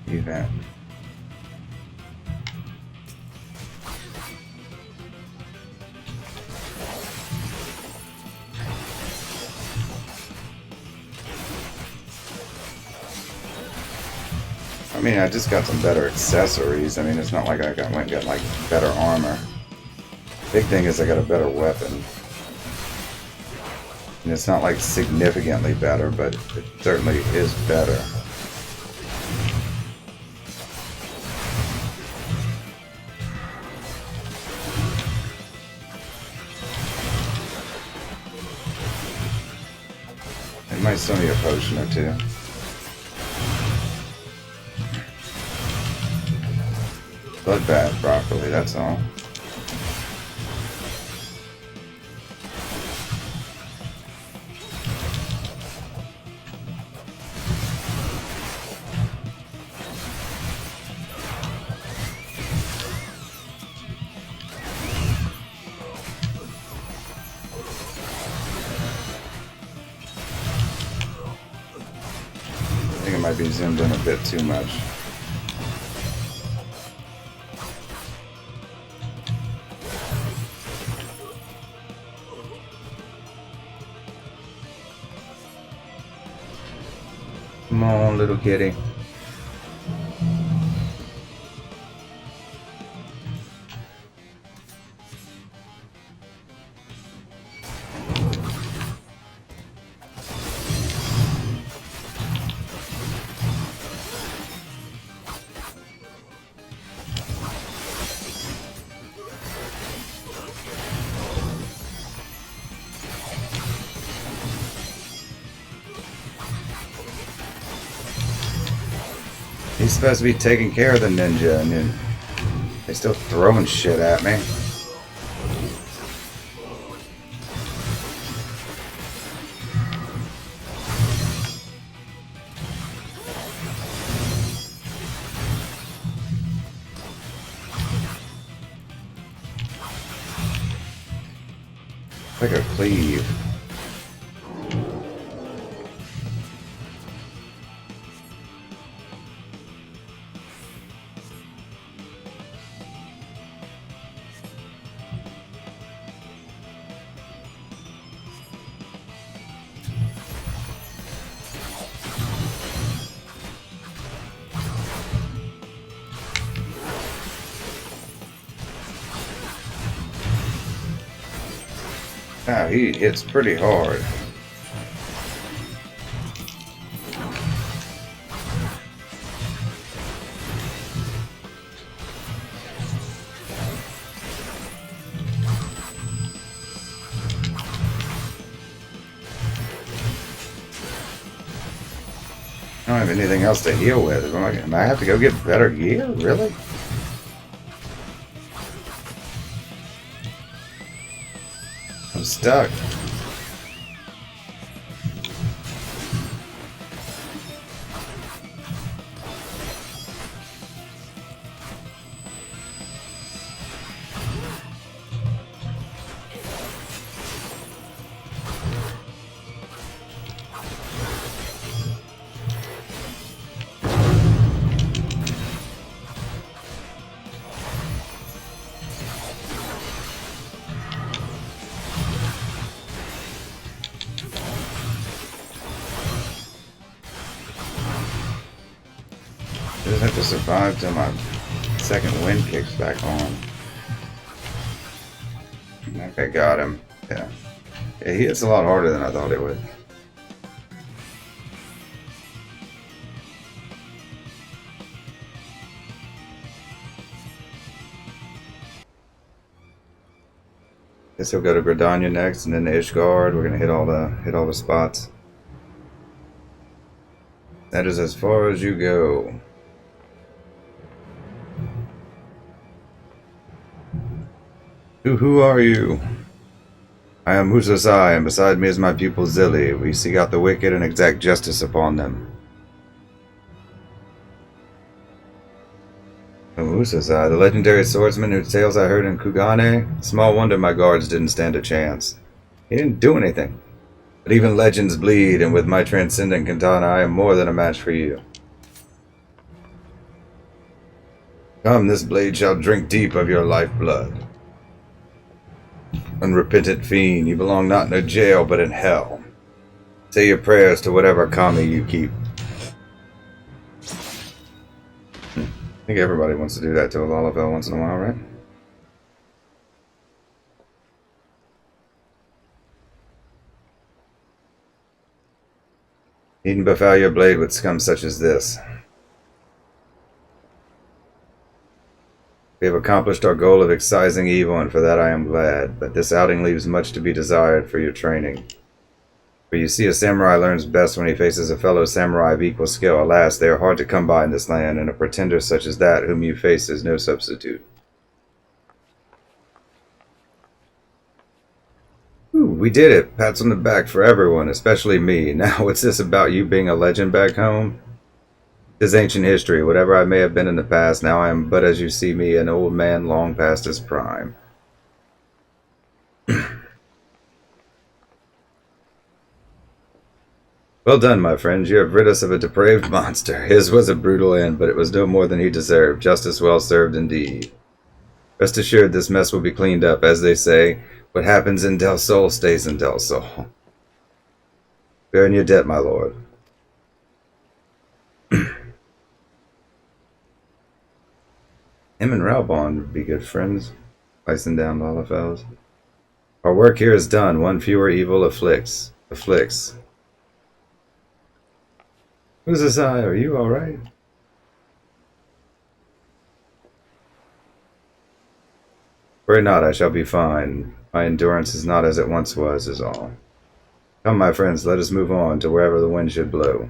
Event. I mean, I just got some better accessories. I mean, it's not like I went and got like better armor. Big thing is I got a better weapon. And it's not like significantly better, but it certainly is better. It might still need a potion or two. Bloodbath properly, that's all. I think it might be zoomed in a bit too much. Come on, little kitty. He's supposed to be taking care of the ninja, and then they're still throwing shit at me. Like a cleave. Wow, he hits pretty hard. I don't have anything else to heal with. Am I have to go get better gear? Really? I'm stuck. I just have to survive till my second wind kicks back on. Okay, got him. Yeah. Yeah, he hits a lot harder than I thought it would. Guess he'll go to Gridania next, and then to Ishgard. We're gonna hit all the spots. That is as far as you go. Who are you? I am Musasai, and beside me is my pupil Zilli. We seek out the wicked and exact justice upon them. Musasai, the legendary swordsman whose tales I heard in Kugane? Small wonder my guards didn't stand a chance. He didn't do anything. But even legends bleed, and with my transcendent katana I am more than a match for you. Come, this blade shall drink deep of your lifeblood. Unrepentant fiend, you belong not in a jail, but in hell. Say your prayers to whatever kami you keep. I think everybody wants to do that to a Lalafell once in a while, right? Needn't befoul your blade with scum such as this. We have accomplished our goal of excising evil, and for that I am glad, but this outing leaves much to be desired for your training. For you see, a samurai learns best when he faces a fellow samurai of equal skill. Alas, they are hard to come by in this land, and a pretender such as that whom you face is no substitute. Ooh, we did it! Pats on the back for everyone, especially me. Now, what's this about you being a legend back home? This ancient history, whatever I may have been in the past, now I am but as you see me, an old man long past his prime. Well done, my friends. You have rid us of a depraved monster. His was a brutal end, but it was no more than he deserved. Justice well served indeed. Rest assured this mess will be cleaned up, as they say. What happens in Del Sol stays in Del Sol. We are in your debt, my lord. Him and Raubon would be good friends, slicing down Lalafells. Our work here is done. One fewer evil afflicts. Who's this eye? Are you alright? Worry not, I shall be fine. My endurance is not as it once was, is all. Come, my friends, let us move on to wherever the wind should blow.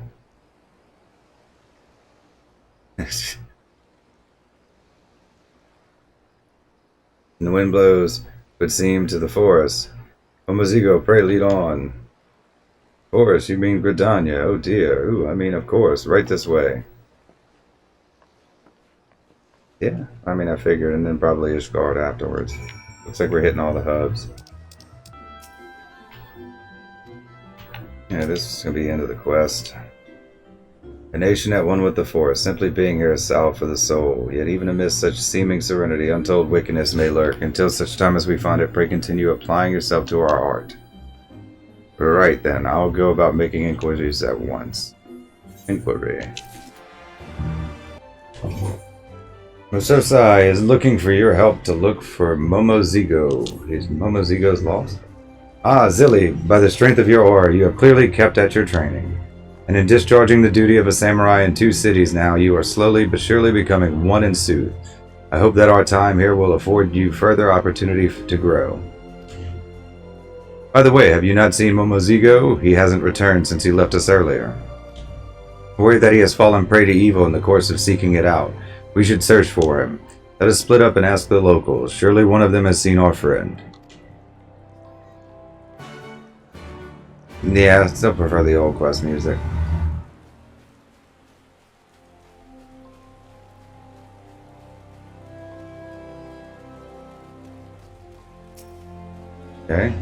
And the wind blows, would seem, to the forest. O Mozigo, pray lead on. Forest, you mean Gridania? Oh dear. Ooh, I mean, of course, right this way. Yeah, I mean, I figured, and then probably Ishgard afterwards. Looks like we're hitting all the hubs. Yeah, this is going to be the end of the quest. A nation at one with the forest, simply being here is salve for the soul. Yet even amidst such seeming serenity, untold wickedness may lurk. Until such time as we find it, pray continue applying yourself to our art. Right then, I'll go about making inquiries at once. Inquiry. Musosai is looking for your help to look for Momozigo. Is Momozigo's lost? Ah, Zilly, by the strength of your aura, you have clearly kept at your training. And in discharging the duty of a samurai in 2 cities now, you are slowly but surely becoming one in sooth. I hope that our time here will afford you further opportunity to grow. By the way, have you not seen Momozigo? He hasn't returned since he left us earlier. Worried that he has fallen prey to evil in the course of seeking it out. We should search for him. Let us split up and ask the locals. Surely one of them has seen our friend. Yeah, I still prefer the old Quest music. Okay.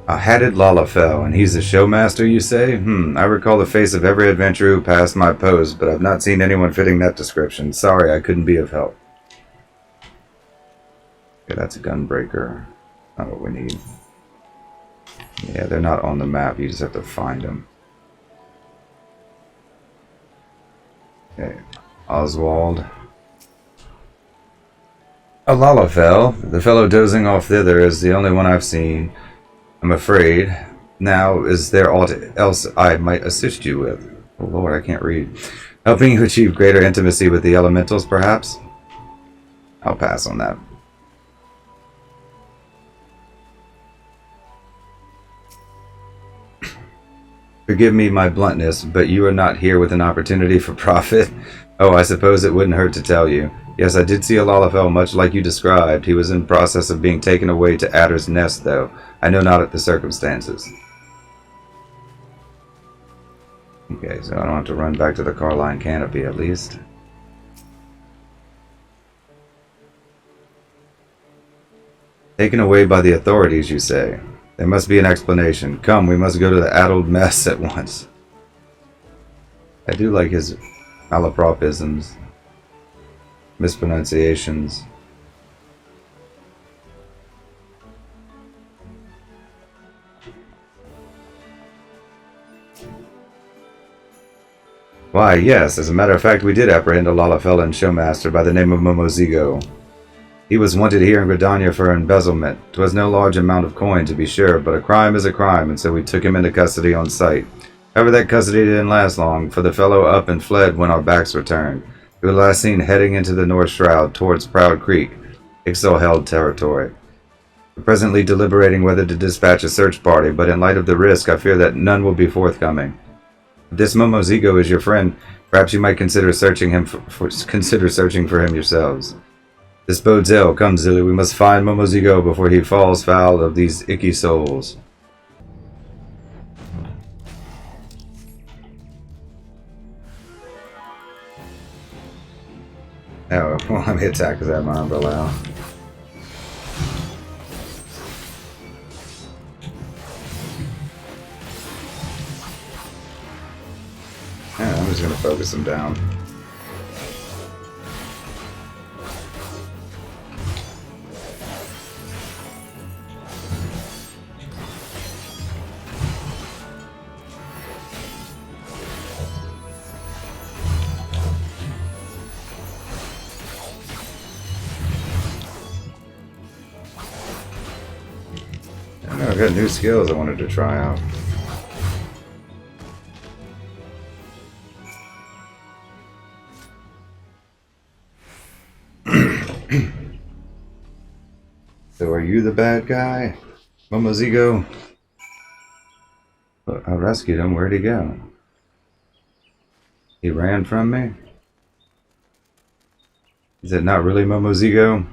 A hatted Lalafell, and he's a showmaster, you say? I recall the face of every adventurer who passed my post, but I've not seen anyone fitting that description. Sorry, I couldn't be of help. Okay, that's a gunbreaker. Not what we need. Yeah, they're not on the map. You just have to find them. Okay. Oswald. A Lalafell. The fellow dozing off thither is the only one I've seen. I'm afraid. Now, is there aught else I might assist you with? Oh Lord, I can't read. Helping you achieve greater intimacy with the elementals, perhaps? I'll pass on that. Forgive me my bluntness, but you are not here with an opportunity for profit. Oh, I suppose it wouldn't hurt to tell you. Yes, I did see a Lalafell much like you described. He was in process of being taken away to Adder's Nest, though. I know not the circumstances. Okay, so I don't have to run back to the Carline Canopy, at least. Taken away by the authorities, you say? There must be an explanation. Come, we must go to the addled mess at once. I do like his malapropisms, mispronunciations. Why, yes, as a matter of fact, we did apprehend a Lalafell and showmaster by the name of Momozigo. He was wanted here in Gridania for embezzlement. 'Twas no large amount of coin, to be sure, but a crime is a crime, and so we took him into custody on sight. However, that custody didn't last long, for the fellow up and fled when our backs were turned. He was last seen heading into the North Shroud towards Proud Creek, Ixo-held territory. We're presently deliberating whether to dispatch a search party, but in light of the risk, I fear that none will be forthcoming. If this Momozigo is your friend, perhaps you might consider searching for him yourselves. This bodes ill. Come, Zilly, we must find Momozigo before he falls foul of these icky souls. Oh, well, let me attack because I have my umbrella out. Yeah, I'm just going to focus him down. I've got new skills I wanted to try out. So are you the bad guy, Momozigo? I rescued him. Where'd he go? He ran from me? Is it not really Momozigo?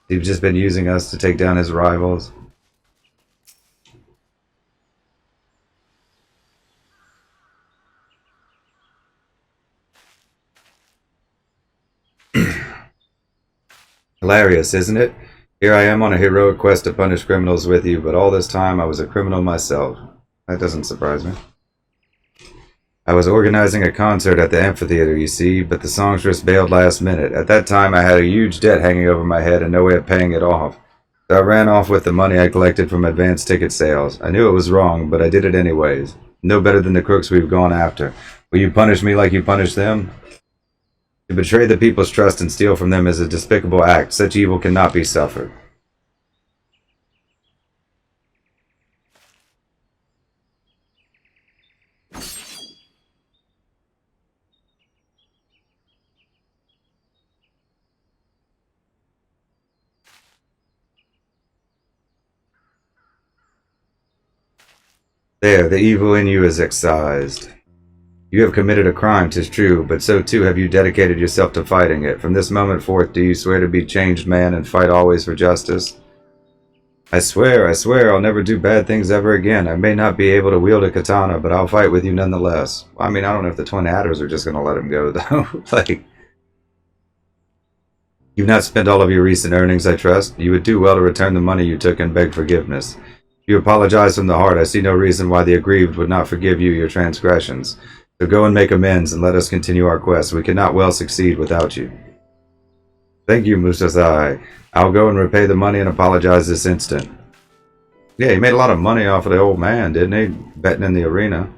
He's just been using us to take down his rivals. Hilarious, isn't it? Here I am on a heroic quest to punish criminals with you, but all this time I was a criminal myself. That doesn't surprise me. I was organizing a concert at the amphitheater, you see, but the songstress bailed last minute. At that time I had a huge debt hanging over my head and no way of paying it off. So I ran off with the money I collected from advance ticket sales. I knew it was wrong, but I did it anyways. No better than the crooks we've gone after. Will you punish me like you punish them? To betray the people's trust and steal from them is a despicable act. Such evil cannot be suffered. There, the evil in you is excised. You have committed a crime, 'tis true, but so too have you dedicated yourself to fighting it. From this moment forth, do you swear to be changed man and fight always for justice? I swear, I'll never do bad things ever again. I may not be able to wield a katana, but I'll fight with you nonetheless. I mean, I don't know if the twin adders are just going to let him go, though. Like, you've not spent all of your recent earnings, I trust. You would do well to return the money you took and beg forgiveness. If you apologize from the heart, I see no reason why the aggrieved would not forgive you your transgressions. So go and make amends, and let us continue our quest. We cannot well succeed without you. Thank you, Musasai. I'll go and repay the money and apologize this instant. Yeah, he made a lot of money off of the old man, didn't he? Betting in the arena.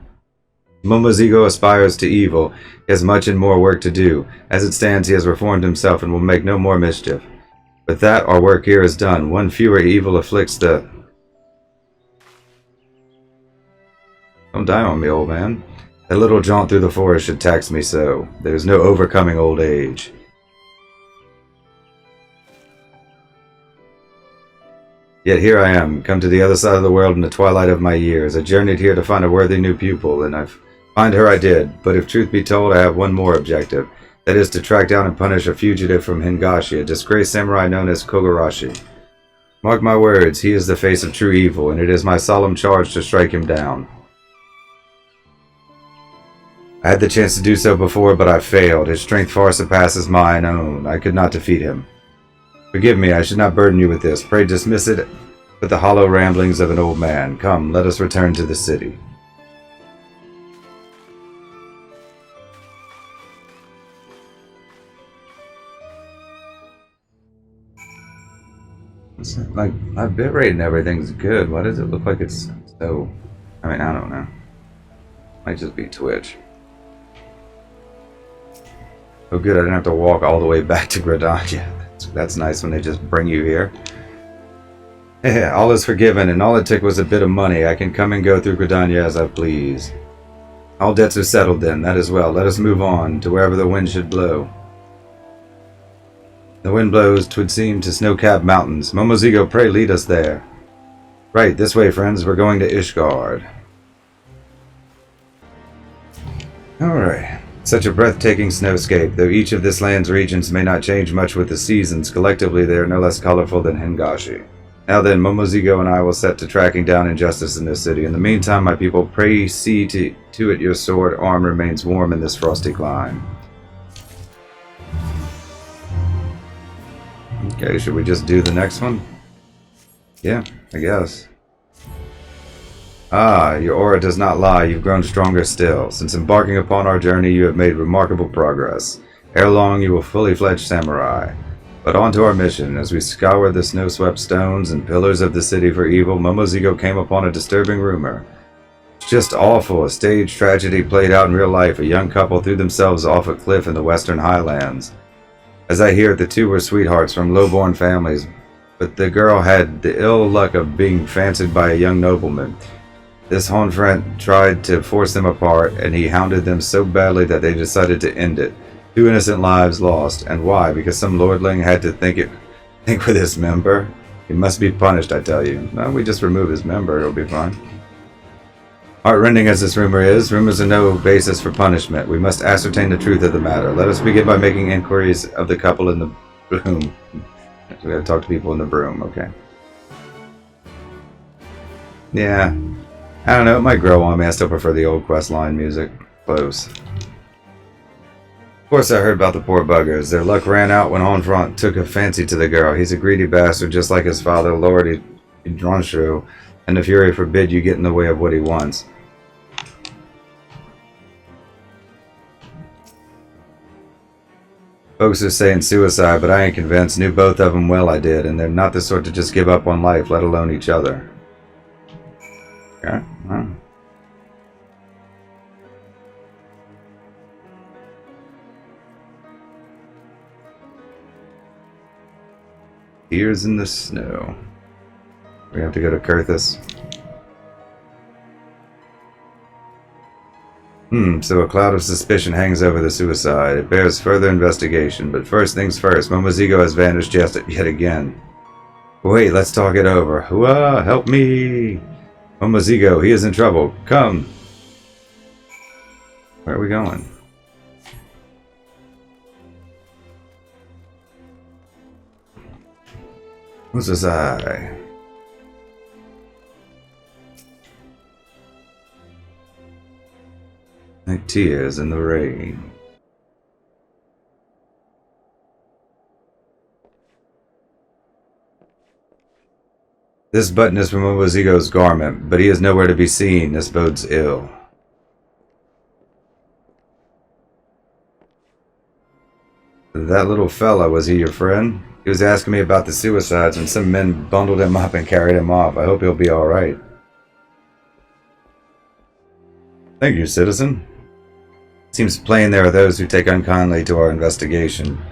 Momozigo aspires to evil. He has much and more work to do. As it stands, he has reformed himself and will make no more mischief. With that, our work here is done. One fewer evil afflicts the... Don't die on me, old man. That little jaunt through the forest should tax me so. There is no overcoming old age. Yet here I am, come to the other side of the world in the twilight of my years. I journeyed here to find a worthy new pupil, and find her I did. But if truth be told, I have one more objective. That is to track down and punish a fugitive from Hingashi, a disgraced samurai known as Kogarashi. Mark my words, he is the face of true evil, and it is my solemn charge to strike him down. I had the chance to do so before, but I failed. His strength far surpasses mine own. I could not defeat him. Forgive me, I should not burden you with this. Pray dismiss it with the hollow ramblings of an old man. Come, let us return to the city. Like, my bitrate and everything's good. Why does it look like it's so... I mean, I don't know. Might just be Twitch. Oh good, I didn't have to walk all the way back to Gridania. That's nice when they just bring you here. Yeah, all is forgiven, and all it took was a bit of money. I can come and go through Gridania as I please. All debts are settled then, that is well. Let us move on, to wherever the wind should blow. The wind blows, 'twould seem, to snow-capped mountains. Momozigo, pray lead us there. Right, this way, friends. We're going to Ishgard. Alright. Such a breathtaking snowscape. Though each of this land's regions may not change much with the seasons, collectively they are no less colorful than Hingashi. Now then, Momozigo and I will set to tracking down injustice in this city. In the meantime, my people, pray see to it your sword arm remains warm in this frosty clime. Okay, should we just do the next one? Yeah, I guess. Ah, your aura does not lie. You've grown stronger still. Since embarking upon our journey, you have made remarkable progress. Ere long, you will fully-fledged samurai. But on to our mission. As we scour the snow-swept stones and pillars of the city for evil, Momozigo came upon a disturbing rumor. It's just awful. A stage tragedy played out in real life. A young couple threw themselves off a cliff in the western highlands. As I hear it, the two were sweethearts from low-born families, but the girl had the ill luck of being fancied by a young nobleman. This Honfrent tried to force them apart, and he hounded them so badly that they decided to end it. 2 innocent lives lost, and why? Because some lordling had to think with his member? He must be punished, I tell you. No, we just remove his member, it'll be fine. Heartrending as this rumor is, rumors are no basis for punishment. We must ascertain the truth of the matter. Let us begin by making inquiries of the couple in the broom. We gotta talk to people in the broom, okay. Yeah. I don't know, it might grow on me. I still prefer the old questline music. Close. Of course I heard about the poor buggers. Their luck ran out when Honfront took a fancy to the girl. He's a greedy bastard just like his father, Lord Idronshu, and the Fury forbid you get in the way of what he wants. Folks are saying suicide, but I ain't convinced. Knew both of them well, I did, and they're not the sort to just give up on life, let alone each other. Okay, well. Tears in the snow. We have to go to Kurthus. So a cloud of suspicion hangs over the suicide. It bears further investigation, but first things first, Momozigo has vanished yet again. Wait, let's talk it over. Hooah, help me! Momozigo, he is in trouble. Come. Where are we going? Who's this eye? Like tears in the rain. This button is from Momozigo's garment, but he is nowhere to be seen. This bodes ill. That little fella, was he your friend? He was asking me about the suicides and some men bundled him up and carried him off. I hope he'll be alright. Thank you, citizen. Seems plain there are those who take unkindly to our investigation.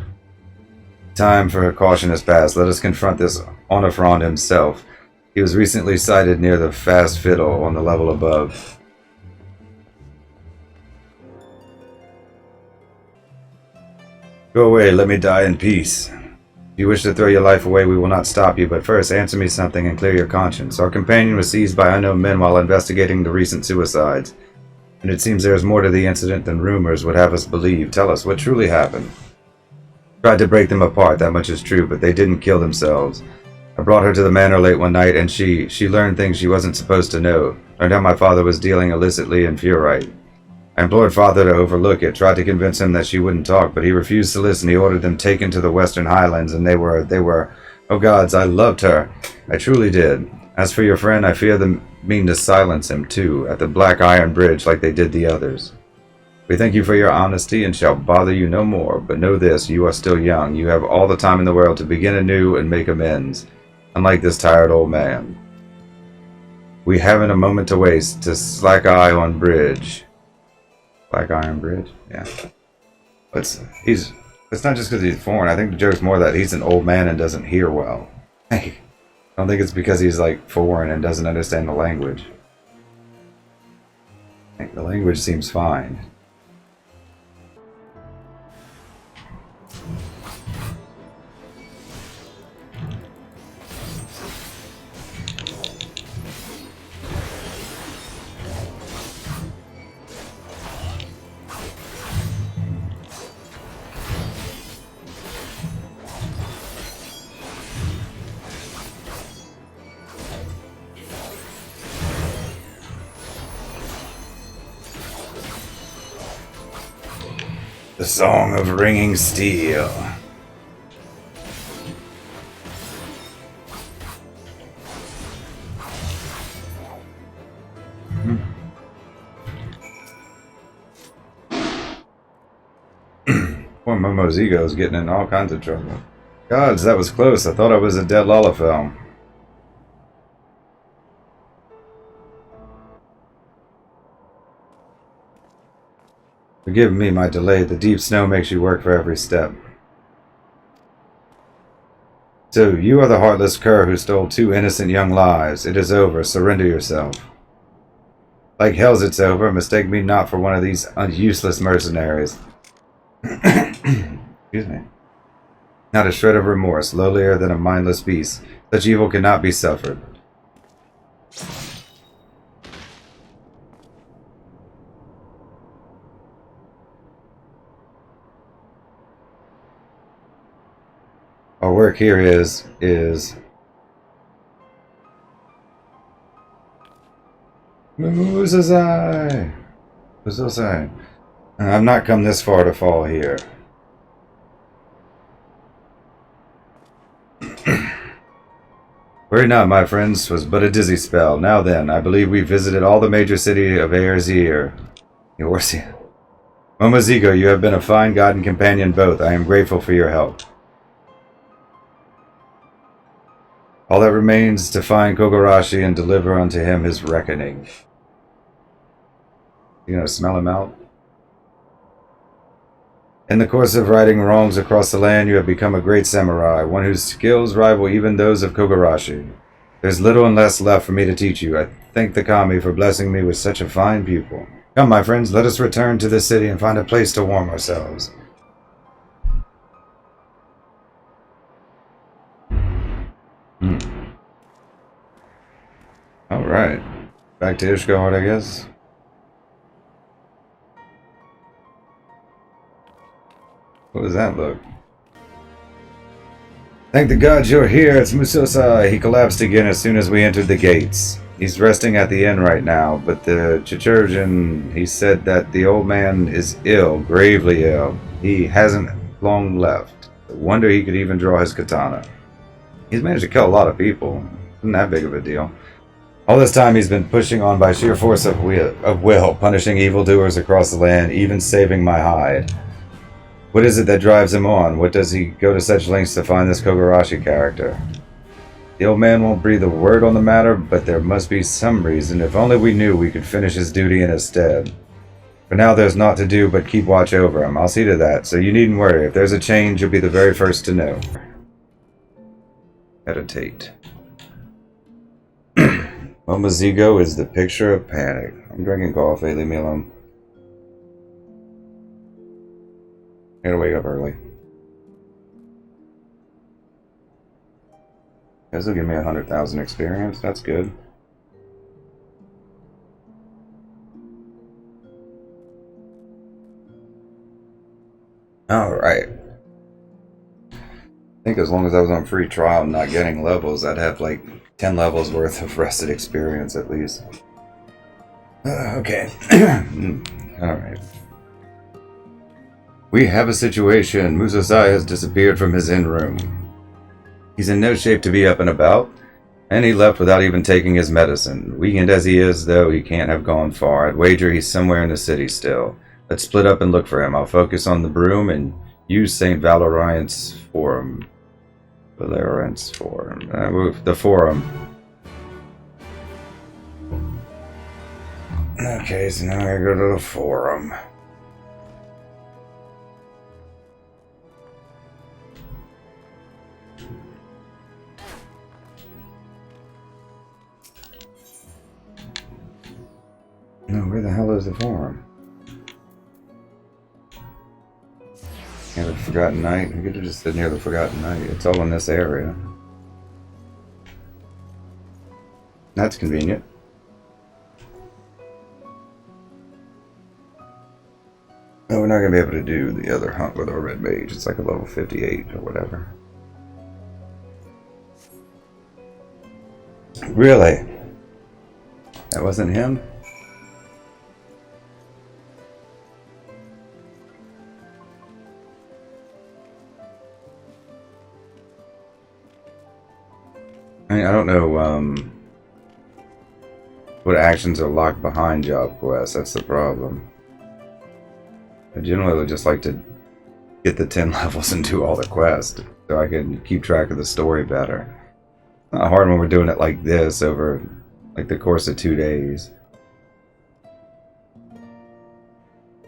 Time for caution has passed. Let us confront this Onifrond himself. He was recently sighted near the Fast Fiddle on the level above. Go away, let me die in peace. If you wish to throw your life away, we will not stop you, but first answer me something and clear your conscience. Our companion was seized by unknown men while investigating the recent suicides, and it seems there is more to the incident than rumors would have us believe. Tell us, what truly happened? Tried to break them apart, that much is true, but they didn't kill themselves. I brought her to the manor late one night, and she learned things she wasn't supposed to know. Learned how my father was dealing illicitly in Furite. I implored father to overlook it, tried to convince him that she wouldn't talk, but he refused to listen. He ordered them taken to the Western Highlands, and they were, oh gods, I loved her. I truly did. As for your friend, I fear them mean to silence him too, at the Black Iron Bridge like they did the others. We thank you for your honesty and shall bother you no more, but know this, you are still young. You have all the time in the world to begin anew and make amends, unlike this tired old man. We haven't a moment to waste. To slack eye on bridge. Black Iron Bridge? Yeah. It's not just because he's foreign. I think the joke's more that he's an old man and doesn't hear well. I don't think it's because he's like foreign and doesn't understand the language. I think the language seems fine. The Song of Ringing Steel. Poor Momozigo's getting in all kinds of trouble. Gods, that was close. I thought I was a dead Lullafell. Forgive me my delay. The deep snow makes you work for every step. So, you are the heartless cur who stole 2 innocent young lives. It is over. Surrender yourself. Like hell's it's over. Mistake me not for one of these useless mercenaries. Excuse me. Not a shred of remorse, lowlier than a mindless beast. Such evil cannot be suffered. Our work here is who's this I? Who's this I? I've not come this far to fall here. Worry not, my friends, 'twas but a dizzy spell. Now then, I believe we visited all the major city of Eorzea. Momozigo, you have been a fine god and companion both. I am grateful for your help. All that remains to find Kogarashi and deliver unto him his reckoning. You gonna smell him out? In the course of righting wrongs across the land, you have become a great samurai, one whose skills rival even those of Kogarashi. There's little and less left for me to teach you. I thank the kami for blessing me with such a fine pupil. Come, my friends, let us return to this city and find a place to warm ourselves. Alright. Back to Ishgard, I guess. What does that look? Thank the gods you're here, it's Musosai. He collapsed again as soon as we entered the gates. He's resting at the inn right now, but the Chichurgeon, he said that the old man is ill, gravely ill. He hasn't long left. No wonder he could even draw his katana. He's managed to kill a lot of people. Isn't that big of a deal. All this time he's been pushing on by sheer force of will, punishing evildoers across the land, even saving my hide. What is it that drives him on? What does he go to such lengths to find this Kogarashi character? The old man won't breathe a word on the matter, but there must be some reason. If only we knew, we could finish his duty in his stead. For now there's naught to do but keep watch over him. I'll see to that, so you needn't worry. If there's a change, you'll be the very first to know. Meditate. Momozigo is the picture of panic. I'm drinking coffee, leave me alone. I gotta wake up early. This will give me 100,000 experience. That's good. Alright. I think as long as I was on free trial and not getting levels, I'd have like 10 levels worth of rested experience at least. Okay. Alright. We have a situation. Musosai has disappeared from his inn room. He's in no shape to be up and about, and he left without even taking his medicine. Weakened as he is, though, he can't have gone far. I'd wager he's somewhere in the city still. Let's split up and look for him. I'll focus on the broom and use St. Valerian's Forum. The Forum. Okay, so now I go to the Forum. No, where the hell is the Forum? Near the Forgotten Night? I could have just said near the Forgotten Night. It's all in this area. That's convenient. Oh, we're not going to be able to do the other hunt with our red mage. It's like a level 58 or whatever. Really? That wasn't him? I mean, I don't know what actions are locked behind job quests. That's the problem. I generally would just like to get the 10 levels and do all the quests so I can keep track of the story better. It's not hard when we're doing it like this over like the course of 2 days.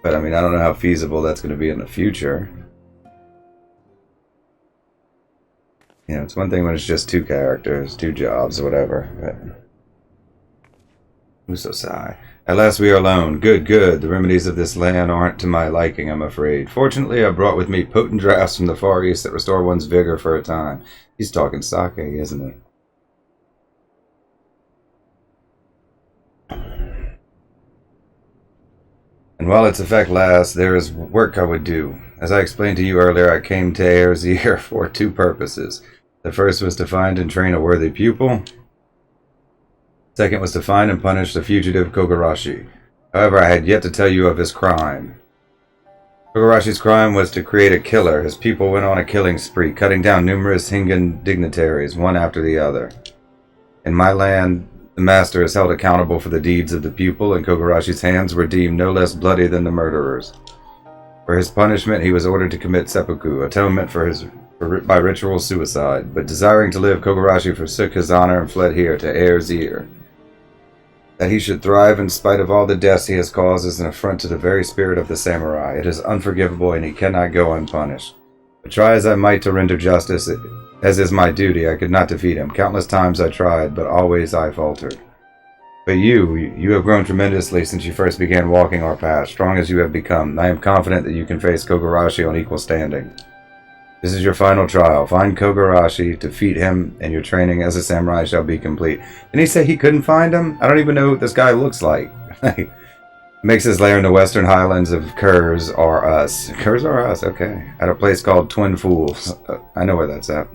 But I mean, I don't know how feasible that's going to be in the future. You know, it's one thing when it's just 2 characters, 2 jobs, or whatever. But Musosai. At last we are alone. Good, good. The remedies of this land aren't to my liking, I'm afraid. Fortunately, I brought with me potent drafts from the Far East that restore one's vigor for a time. He's talking sake, isn't he? And while its effect lasts, there is work I would do. As I explained to you earlier, I came to Erzir for 2 purposes. The first was to find and train a worthy pupil. Second was to find and punish the fugitive Kogarashi. However, I had yet to tell you of his crime. Kogarashi's crime was to create a killer. His people went on a killing spree, cutting down numerous Hingan dignitaries, one after the other. In my land, the master is held accountable for the deeds of the pupil, and Kogarashi's hands were deemed no less bloody than the murderer's. For his punishment, he was ordered to commit seppuku, atonement by ritual suicide. But desiring to live, Kogarashi forsook his honor and fled here to Erzir. That he should thrive in spite of all the deaths he has caused is an affront to the very spirit of the samurai. It is unforgivable, and he cannot go unpunished. But try as I might to render justice, as is my duty, I could not defeat him. Countless times I tried, but always I faltered. But you have grown tremendously since you first began walking our path, strong as you have become. I am confident that you can face Kogarashi on equal standing. This is your final trial. Find Kogarashi, defeat him, and your training as a samurai shall be complete. Didn't he say he couldn't find him? I don't even know what this guy looks like. Makes his lair in the western highlands of Kurs are Us. Kurs are Us, okay. At a place called Twin Fools. I know where that's at.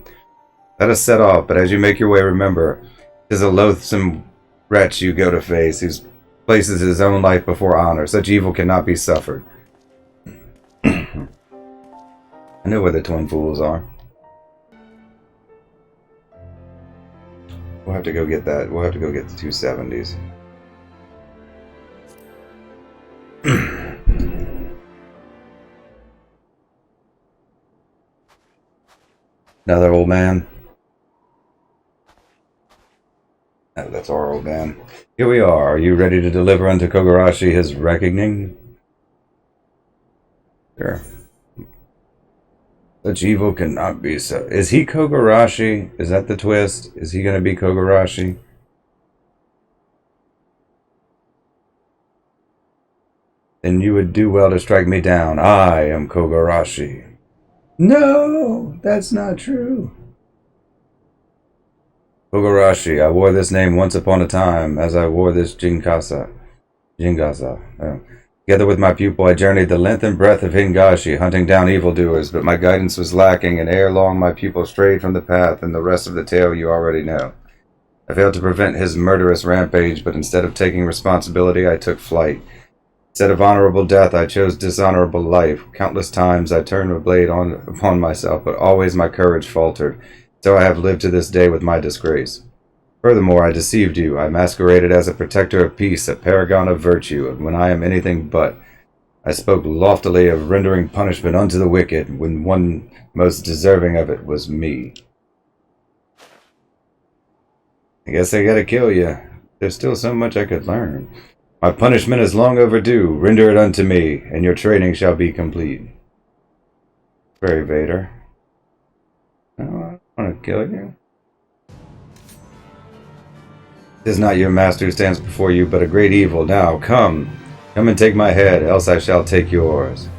Let us set off, but as you make your way, remember, 'tis a loathsome wretch you go to face, who places his own life before honor. Such evil cannot be suffered. I know where the Twin Fools are. We'll have to go get that. We'll have to go get the 270s. Another old man. Oh, that's our old man. Here we are. Are you ready to deliver unto Kogarashi his reckoning? Sure. Such evil cannot be so. Is he Kogarashi? Is that the twist? Is he going to be Kogarashi? Then you would do well to strike me down. I am Kogarashi. No, that's not true. Kogarashi, I wore this name once upon a time, as I wore this Jingasa. Together with my pupil, I journeyed the length and breadth of Hingashi, hunting down evildoers, but my guidance was lacking, and ere long my pupil strayed from the path, and the rest of the tale you already know. I failed to prevent his murderous rampage, but instead of taking responsibility, I took flight. Instead of honorable death, I chose dishonorable life. Countless times I turned the blade upon myself, but always my courage faltered. So I have lived to this day with my disgrace. Furthermore, I deceived you. I masqueraded as a protector of peace, a paragon of virtue, and when I am anything but. I spoke loftily of rendering punishment unto the wicked, when one most deserving of it was me. I guess I gotta kill you. There's still so much I could learn. My punishment is long overdue. Render it unto me, and your training shall be complete. Very Vader. No, I want to kill you. It is not your master who stands before you, but a great evil. Now, come. Come and take my head, else I shall take yours.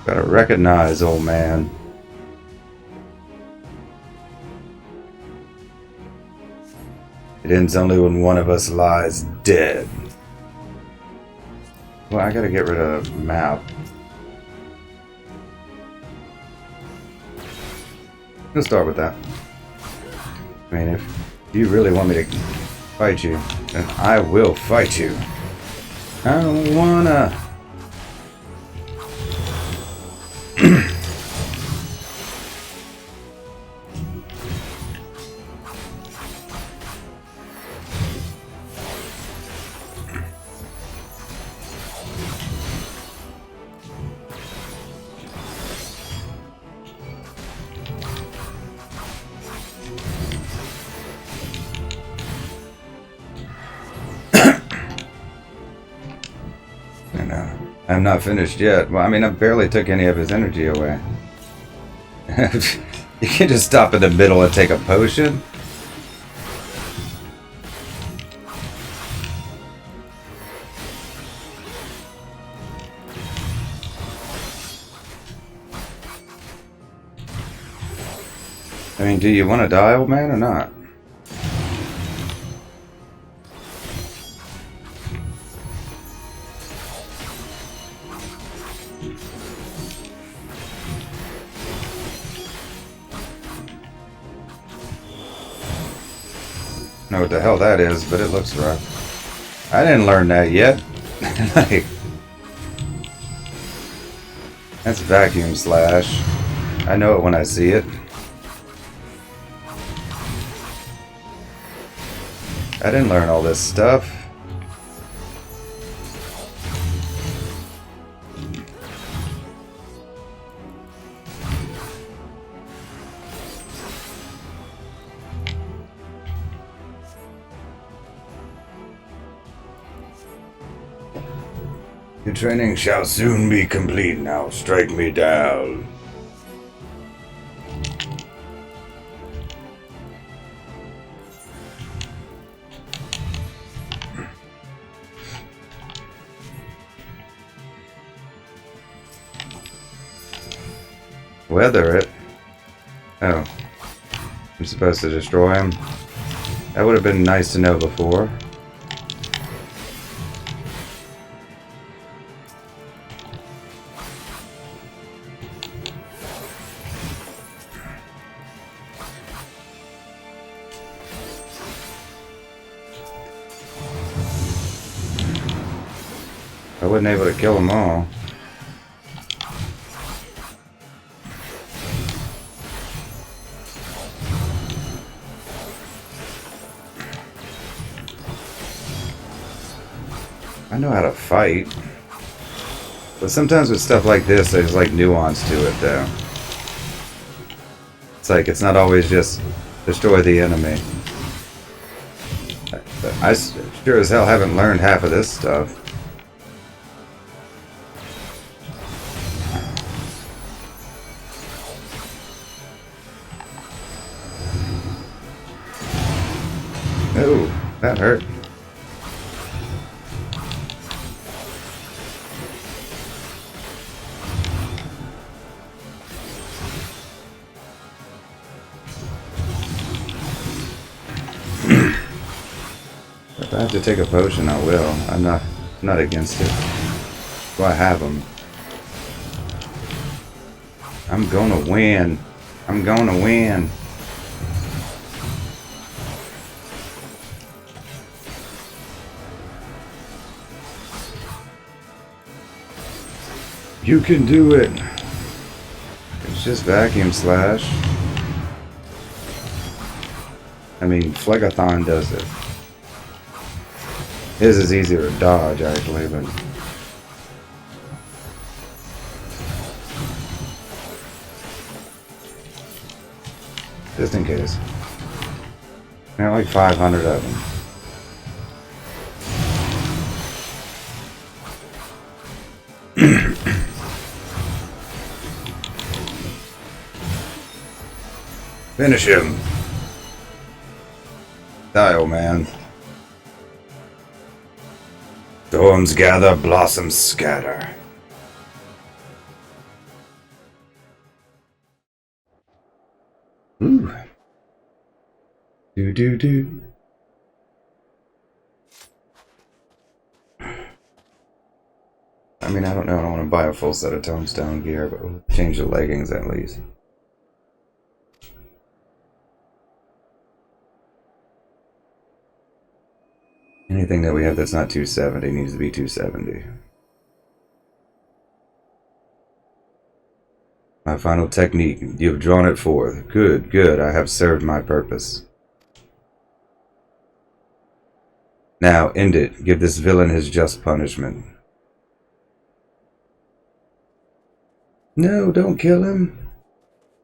Gotta recognize, old man. It ends only when one of us lies dead. Well, I gotta get rid of the map. Let's start with that. I mean, if you really want me to fight you, then I will fight you. I don't wanna. I'm not finished yet. Well, I mean, I barely took any of his energy away. You can't just stop in the middle and take a potion. I mean, do you want to die, old man, or not? Know what the hell that is, but it looks rough. I didn't learn that yet. Like, that's vacuum slash. I know it when I see it. I didn't learn all this stuff. Your training shall soon be complete. Now strike me down. weather it. Oh. I'm supposed to destroy him? That would have been nice to know before. I wasn't able to kill them all. I know how to fight. But sometimes with stuff like this, there's like nuance to it though. It's like, it's not always just destroy the enemy. I sure as hell haven't learned half of this stuff. Oh, that hurt. If I have to take a potion, I will. I'm not against it. Do I have them? I'm gonna win. I'm gonna win. You can do it. It's just vacuum slash. I mean, Phlegathon does it. His is easier to dodge, actually, but... just in case. There are like 500 of them. Finish him. Die, old man. Storms gather, blossoms scatter. Ooh. Do. I mean, I don't know. I don't want to buy a full set of tombstone gear, but we'll change the leggings at least. Anything that we have that's not 270 needs to be 270. My final technique. You have drawn it forth. Good, good. I have served my purpose. Now, end it. Give this villain his just punishment. No, don't kill him.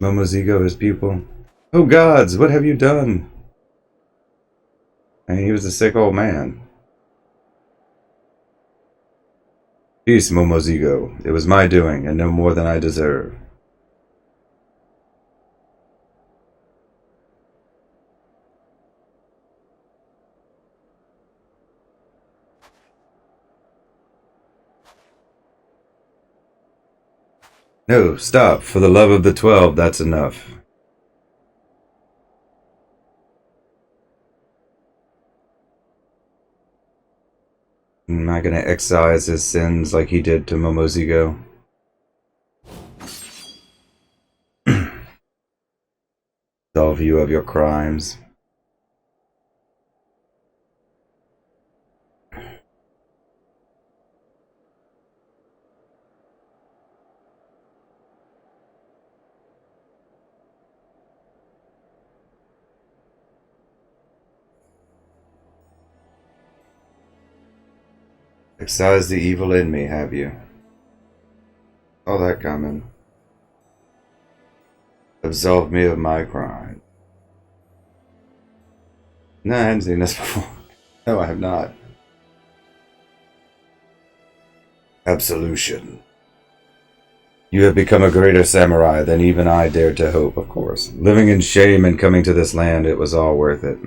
Momozigo, his pupil. Oh gods, what have you done? I mean, he was a sick old man. Peace, Momozigo. It was my doing, and no more than I deserve. No, stop. For the love of the 12, that's enough. Am I gonna excise his sins like he did to Momozigo? Absolve you of your crimes. Excise the evil in me, have you? All that coming. Absolve me of my crime. No, I hadn't seen this before. No, I have not. Absolution. You have become a greater samurai than even I dared to hope, of course. Living in shame and coming to this land, it was all worth it.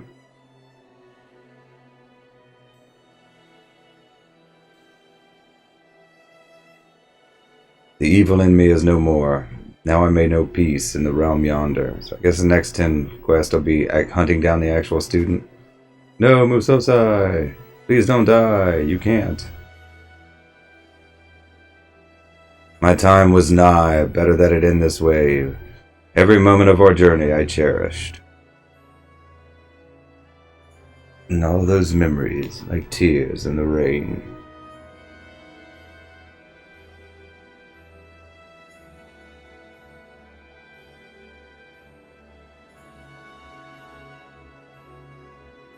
The evil in me is no more. Now I may know peace in the realm yonder. So I guess the next 10 quests will be hunting down the actual student. No, Musosai! Please don't die. You can't. My time was nigh. Better that it end this way. Every moment of our journey I cherished. And all those memories, like tears in the rain.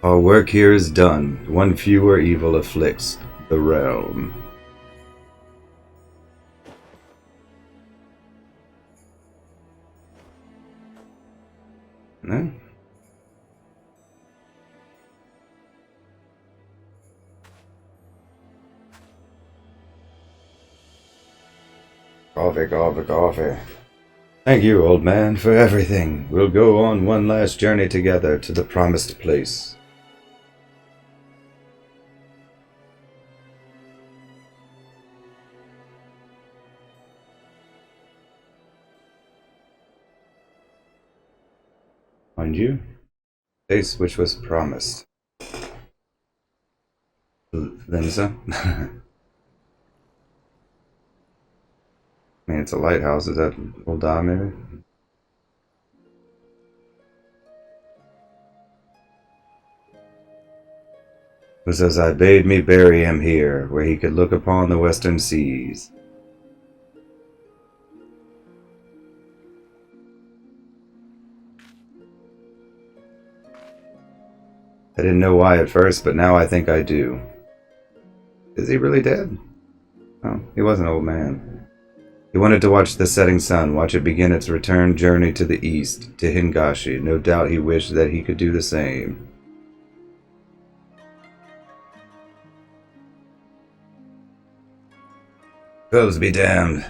Our work here is done. One fewer evil afflicts the realm. No? Coffee, coffee, coffee. Thank you, old man, for everything. We'll go on one last journey together to the promised place. Mind you, place which was promised. Linza? I mean, it's a lighthouse. Is that Ul'dah, maybe? Musosai bade me bury him here, where he could look upon the western seas. I didn't know why at first, but now I think I do. Is he really dead? Oh, he was an old man. He wanted to watch the setting sun, watch it begin its return journey to the east, to Hingashi. No doubt he wished that he could do the same. Goes be damned.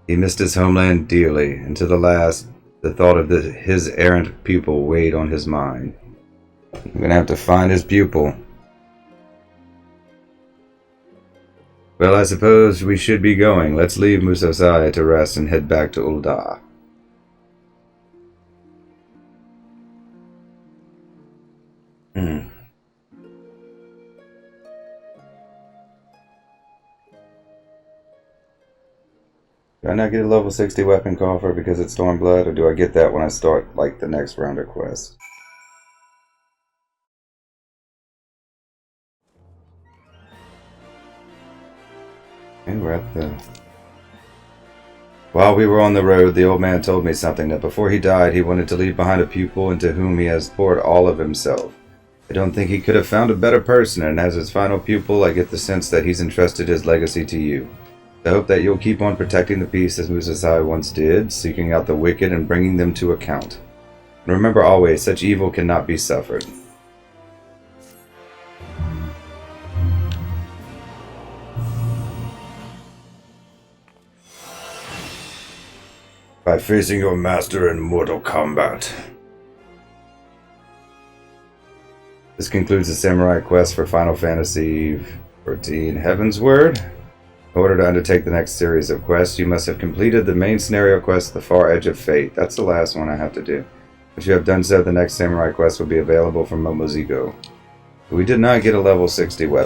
He missed his homeland dearly, and to the last, the thought of his errant pupil weighed on his mind. I'm gonna have to find his pupil. Well, I suppose we should be going. Let's leave Musosai to rest and head back to Ul'dah. Do I not get a level 60 weapon coffer because it's Stormblood, or do I get that when I start, like, the next round of quests? And we're at the... While we were on the road, the old man told me something, that before he died, he wanted to leave behind a pupil into whom he has poured all of himself. I don't think he could have found a better person, and as his final pupil, I get the sense that he's entrusted his legacy to you. I hope that you'll keep on protecting the peace as Musosai once did, seeking out the wicked and bringing them to account. And remember always, such evil cannot be suffered. By facing your master in mortal combat. This concludes the samurai quest for Final Fantasy XIV Heaven's Word. In order to undertake the next series of quests, you must have completed the main scenario quest, The Far Edge of Fate. That's the last one I have to do. If you have done so, the next samurai quest will be available from Momozigo. We did not get a level 60 weapon.